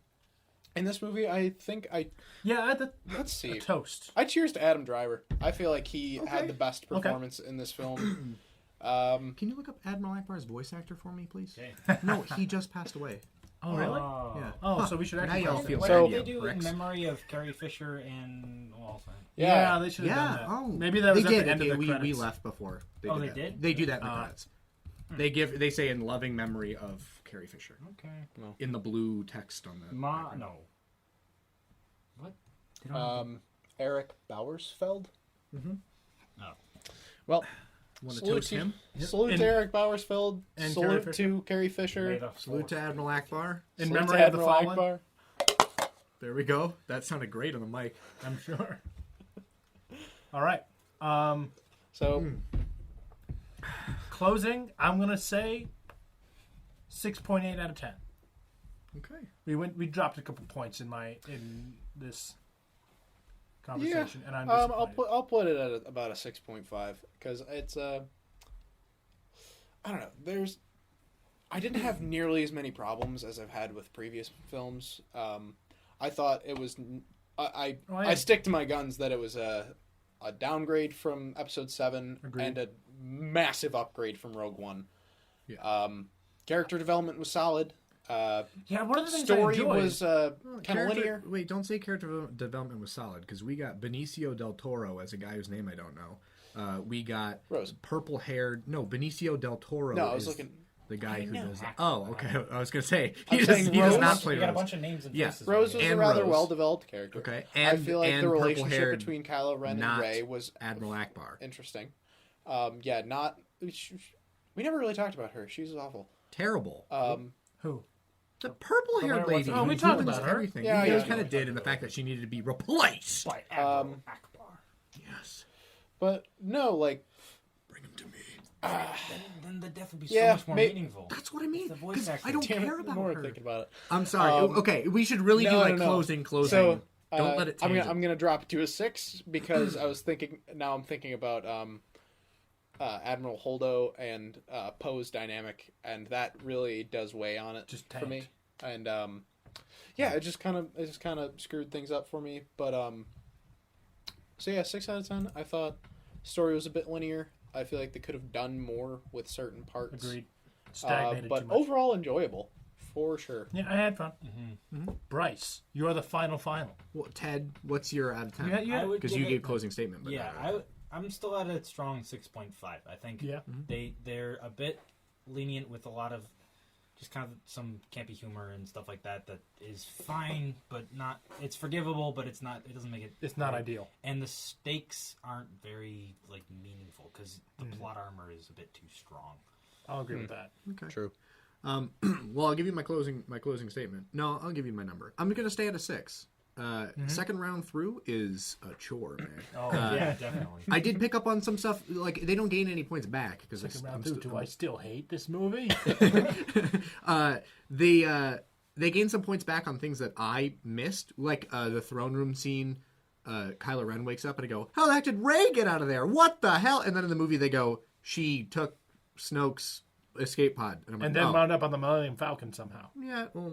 In this movie, I think let's see. a toast. I cheers to Adam Driver. I feel like he Okay. had the best performance in this film. Can you look up Admiral Akbar's voice actor for me, please? Okay. No, he just passed away. Oh really? Yeah. Oh, so we should Now actually. y'all post feel it. What So- did they do Rex. in memory of Carrie Fisher and Yeah, they should have Yeah. done that. Oh, Maybe that was they at did. the end of the we credits. left before. They Oh, did they that. did? They do that in the credits. They say in loving memory of Carrie Fisher Okay. in the blue text on the. No. What? Eric Bowersfeld. Oh. Well, Want to salute toast to, him? salute And- to Eric Bowersfeld. and Salute Carrie to Carrie May Fisher. the Salute to fourth Admiral Akbar. In Salute memory to of the Admiral fallen. Akbar. There we go. That sounded great on the mic. I'm sure. All right. So Closing. I'm gonna say 6.8 out of 10. Okay. We dropped a couple points in this conversation, and I'm I'll put it at about a 6.5 because it's I don't know. I didn't have nearly as many problems as I've had with previous films. I thought it was I stick to my guns that it was a downgrade from Episode 7 Agreed. and a massive upgrade from Rogue One. Yeah. Character development was solid. Yeah, one of the things Story I enjoyed was kind of linear. Wait, don't say character development was solid because we got Benicio del Toro as a guy whose name I don't know. We got Rose. purple-haired. No, Benicio del Toro. No, I was is looking. the guy who know. does. Oh, okay. I was gonna say I'm he saying does Rose. not play We got a Rose. bunch of names and Yeah. faces. Rose was And a rather Rose. well-developed character. Okay, I and feel like the relationship purple-haired, between Kylo Ren and not Rey was Admiral Akbar. interesting. Not. We never really talked about her. She's awful. Terrible. who? The purple-haired lady. Oh, we who talked ruins about her. everything. Yeah, you yeah, guys kind yeah. of did, in the fact that she needed to be replaced. by Admiral Akbar. Yes. But no, like Bring him to me. Then the death would be Yeah, so much more may- meaningful. That's what I mean. The voice 'Cause actor. I don't damn it, care the about more I'm her. thinking about it. I'm sorry. Um, Okay, we should really do no, like no. closing. So Don't let it. I'm tangent. gonna drop it to a 6 because I was thinking. Now I'm thinking about Admiral Holdo and Poe's dynamic, and that really does weigh on it Just for me. tanked. And it just kind of screwed things up for me. But so yeah, 6 out of 10. I thought story was a bit linear. I feel like they could have done more with certain parts. Agreed. Stagnated But too much. overall enjoyable, for sure. Yeah, I had fun. Mm-hmm. Bryce, you're the final. Well, Ted, what's your out of 10? Yeah, I would Because give you it- gave closing statement. But Yeah, not I'm still at a strong 6.5. I think Yeah. they're a bit lenient with a lot of just kind of some campy humor and stuff like that. That is fine, but not. It's forgivable, but it's not. It doesn't make it. It's not right. ideal. And the stakes aren't very like meaningful because the plot armor is a bit too strong. I'll agree with that. Okay. True. Well, I'll give you my closing statement. No, I'll give you my number. I'm going to stay at a 6. Second round through is a chore, man. Oh, Yeah, definitely. I did pick up on some stuff. Like they don't gain any points back because Second round through. Do I still hate this movie? they gain some points back on things that I missed, like the throne room scene. Kylo Ren wakes up and I go, "How the heck did Rey get out of there? What the hell?" And then in the movie they go, "She took Snoke's escape pod. And I'm like, And then oh. wound up on the Millennium Falcon somehow. Yeah, well,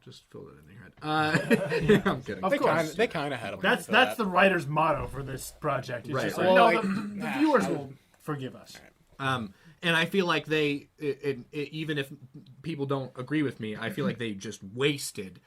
just fill it in your head. I'm kidding. Of course. They kind of had a That's the writer's motto for this project. It's Right, just right. like, Well, the viewers will forgive us. And I feel like even if people don't agree with me, I feel like they just wasted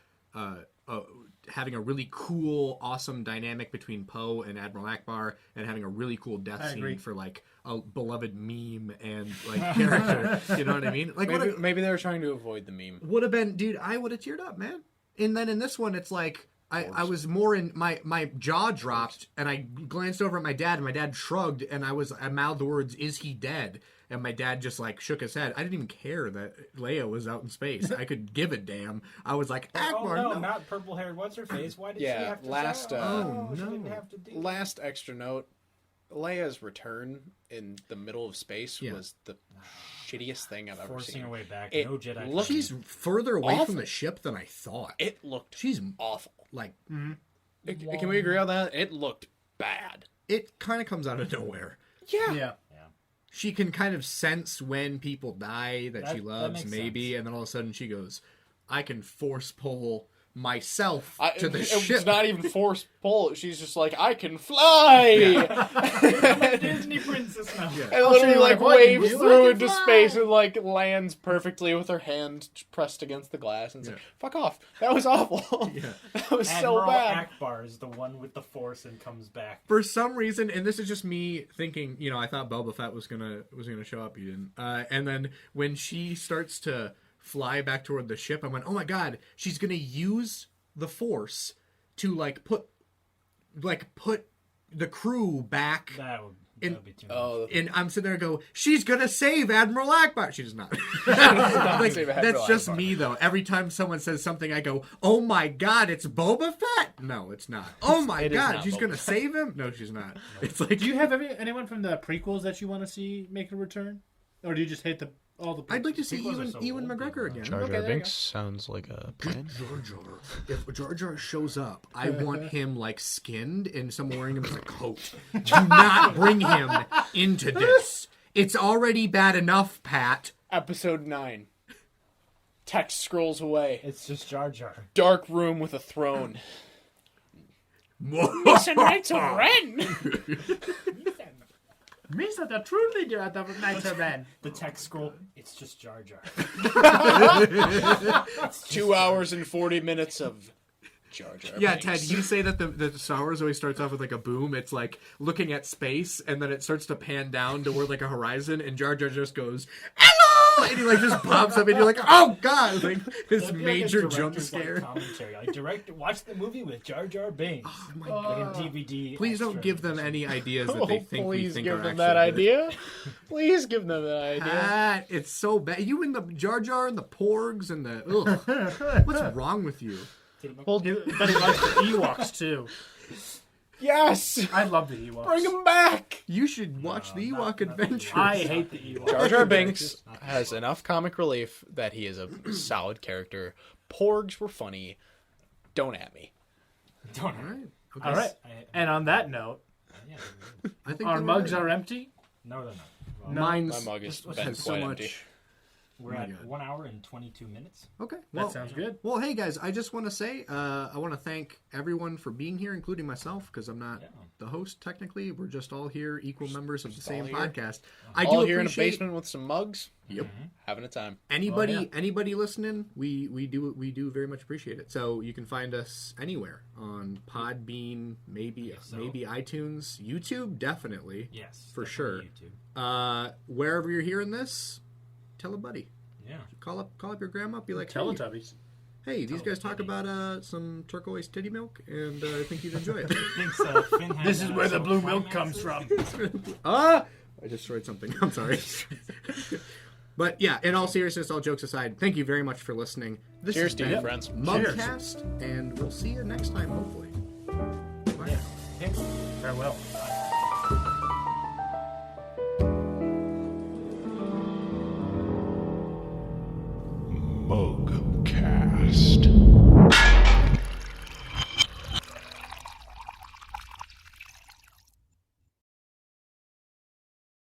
having a really cool, awesome dynamic between Poe and Admiral Akbar, and having a really cool death scene for like a beloved meme and like character. You know what I mean? Like maybe they were trying to avoid the meme. would have been, dude. I would have teared up, man. And then in this one, it's like I was more in my jaw dropped, and I glanced over at my dad, and my dad shrugged, and I mouthed the words, "Is he dead?" And my dad just like shook his head. I didn't even care that Leia was out in space. I could give a damn. I was like, Akbar, oh no, not purple-haired. What's her face? Why did she have to? She didn't have to do. Last extra note: Leia's return in the middle of space was the shittiest thing I've ever Forcing seen. her way back. It No Jedi. looked- she's further away awful. from the ship than I thought. It looked She's awful. like, Can we agree on that? It looked bad. it kind of comes out of nowhere. Yeah. She can kind of sense when people die that she That loves, makes maybe, sense. and then all of a sudden she goes, I can force pull myself to the It ship. was not even forced pull. She's just like, I can fly! Disney princess now. And literally you like like, what can waves you do? through I into can fly! space and like lands perfectly with her hand pressed against the glass and it's like, fuck off. That was awful. That was Admiral so bad. Akbar is the one with the Force and comes back. For some reason, and this is just me thinking, I thought Boba Fett was gonna show up. He didn't. And then when she starts to fly back toward the ship, I went, oh my god, she's gonna use the Force to put the crew back. That would be too much. Oh, And I'm sitting there and go, she's gonna save Admiral Akbar. She does not. Like, save that's Admiral just Akbar. me though. Every time someone says something, I go, oh my god, it's Boba Fett. No, it's not. Oh my It is god, not she's Boba gonna save him. No, she's not. It's like, Do you have anyone from the prequels that you want to see make a return? Or do you just hate all the prequels? I'd like to see Prequels are so Ewan old, McGregor people. again. Jar Jar Binks sounds like a plan. Jar Jar. If Jar Jar shows up, I want him skinned and someone wearing him as a coat. Do not bring him into this. It's already bad enough, Pat. Episode 9. Text scrolls away. It's just Jar Jar. Dark room with a throne. It's a Knights of Ren! Means that the true leader of the Knights of Ren. The text scroll. It's just Jar Jar. 2 hours and 40 minutes of Jar Jar Yeah, Binks. Ted, you say that the Star Wars always starts off with a boom. It's like looking at space, and then it starts to pan down toward a horizon, and Jar Jar just goes, hello! And he just pops up, and you're like, oh god! Like this That'd be major a jump director's, scare. commentary. Watch the movie with Jar Jar Binks. Oh my Like god. a DVD. Please don't extra. give them any ideas that they think we Please think give are them actually that good. idea. Please give them that idea. Pat, it's so bad. You and the Jar Jar and the Porgs and the ugh. What's wrong with you? But he likes the Ewoks too. Yes! I love the Ewoks. Bring them back! You should watch the Ewok not the Adventures. I hate the Ewoks. Jar Jar Binks has enough comic relief that he is a solid character. Porgs were funny. Don't at me. Don't. All right. Okay. All right. And on that note, Yeah, I think our they were mugs ready. are empty. no, they're not. Well, Mine's My mug is Let's been has so quite much. empty. We're my at God. 1 hour and 22 minutes. Okay. That sounds good. Well, hey guys, I just want to say I want to thank everyone for being here, including myself, because I'm not Yeah. the host technically. We're just all here, equal members of the same all here. podcast. I All do here in a appreciate basement with some mugs. Yep. Having a time. Anybody listening, we do very much appreciate it. So you can find us anywhere on Podbean, maybe iTunes, YouTube, definitely. Yes. For definitely sure. YouTube. Wherever you're hearing this, tell a buddy. Yeah. Call up your grandma. Be like, hey, Teletubbies. hey, these guys talk about some turquoise titty milk, and I think you'd enjoy it. Thinks, Finn has, This is where the some blue milk comes climaxes. from. I destroyed something. I'm sorry. But yeah, in all seriousness, all jokes aside, thank you very much for listening. This Cheers has to been you, friends. MugCast, and we'll see you next time, hopefully. Bye. Yeah. Farewell.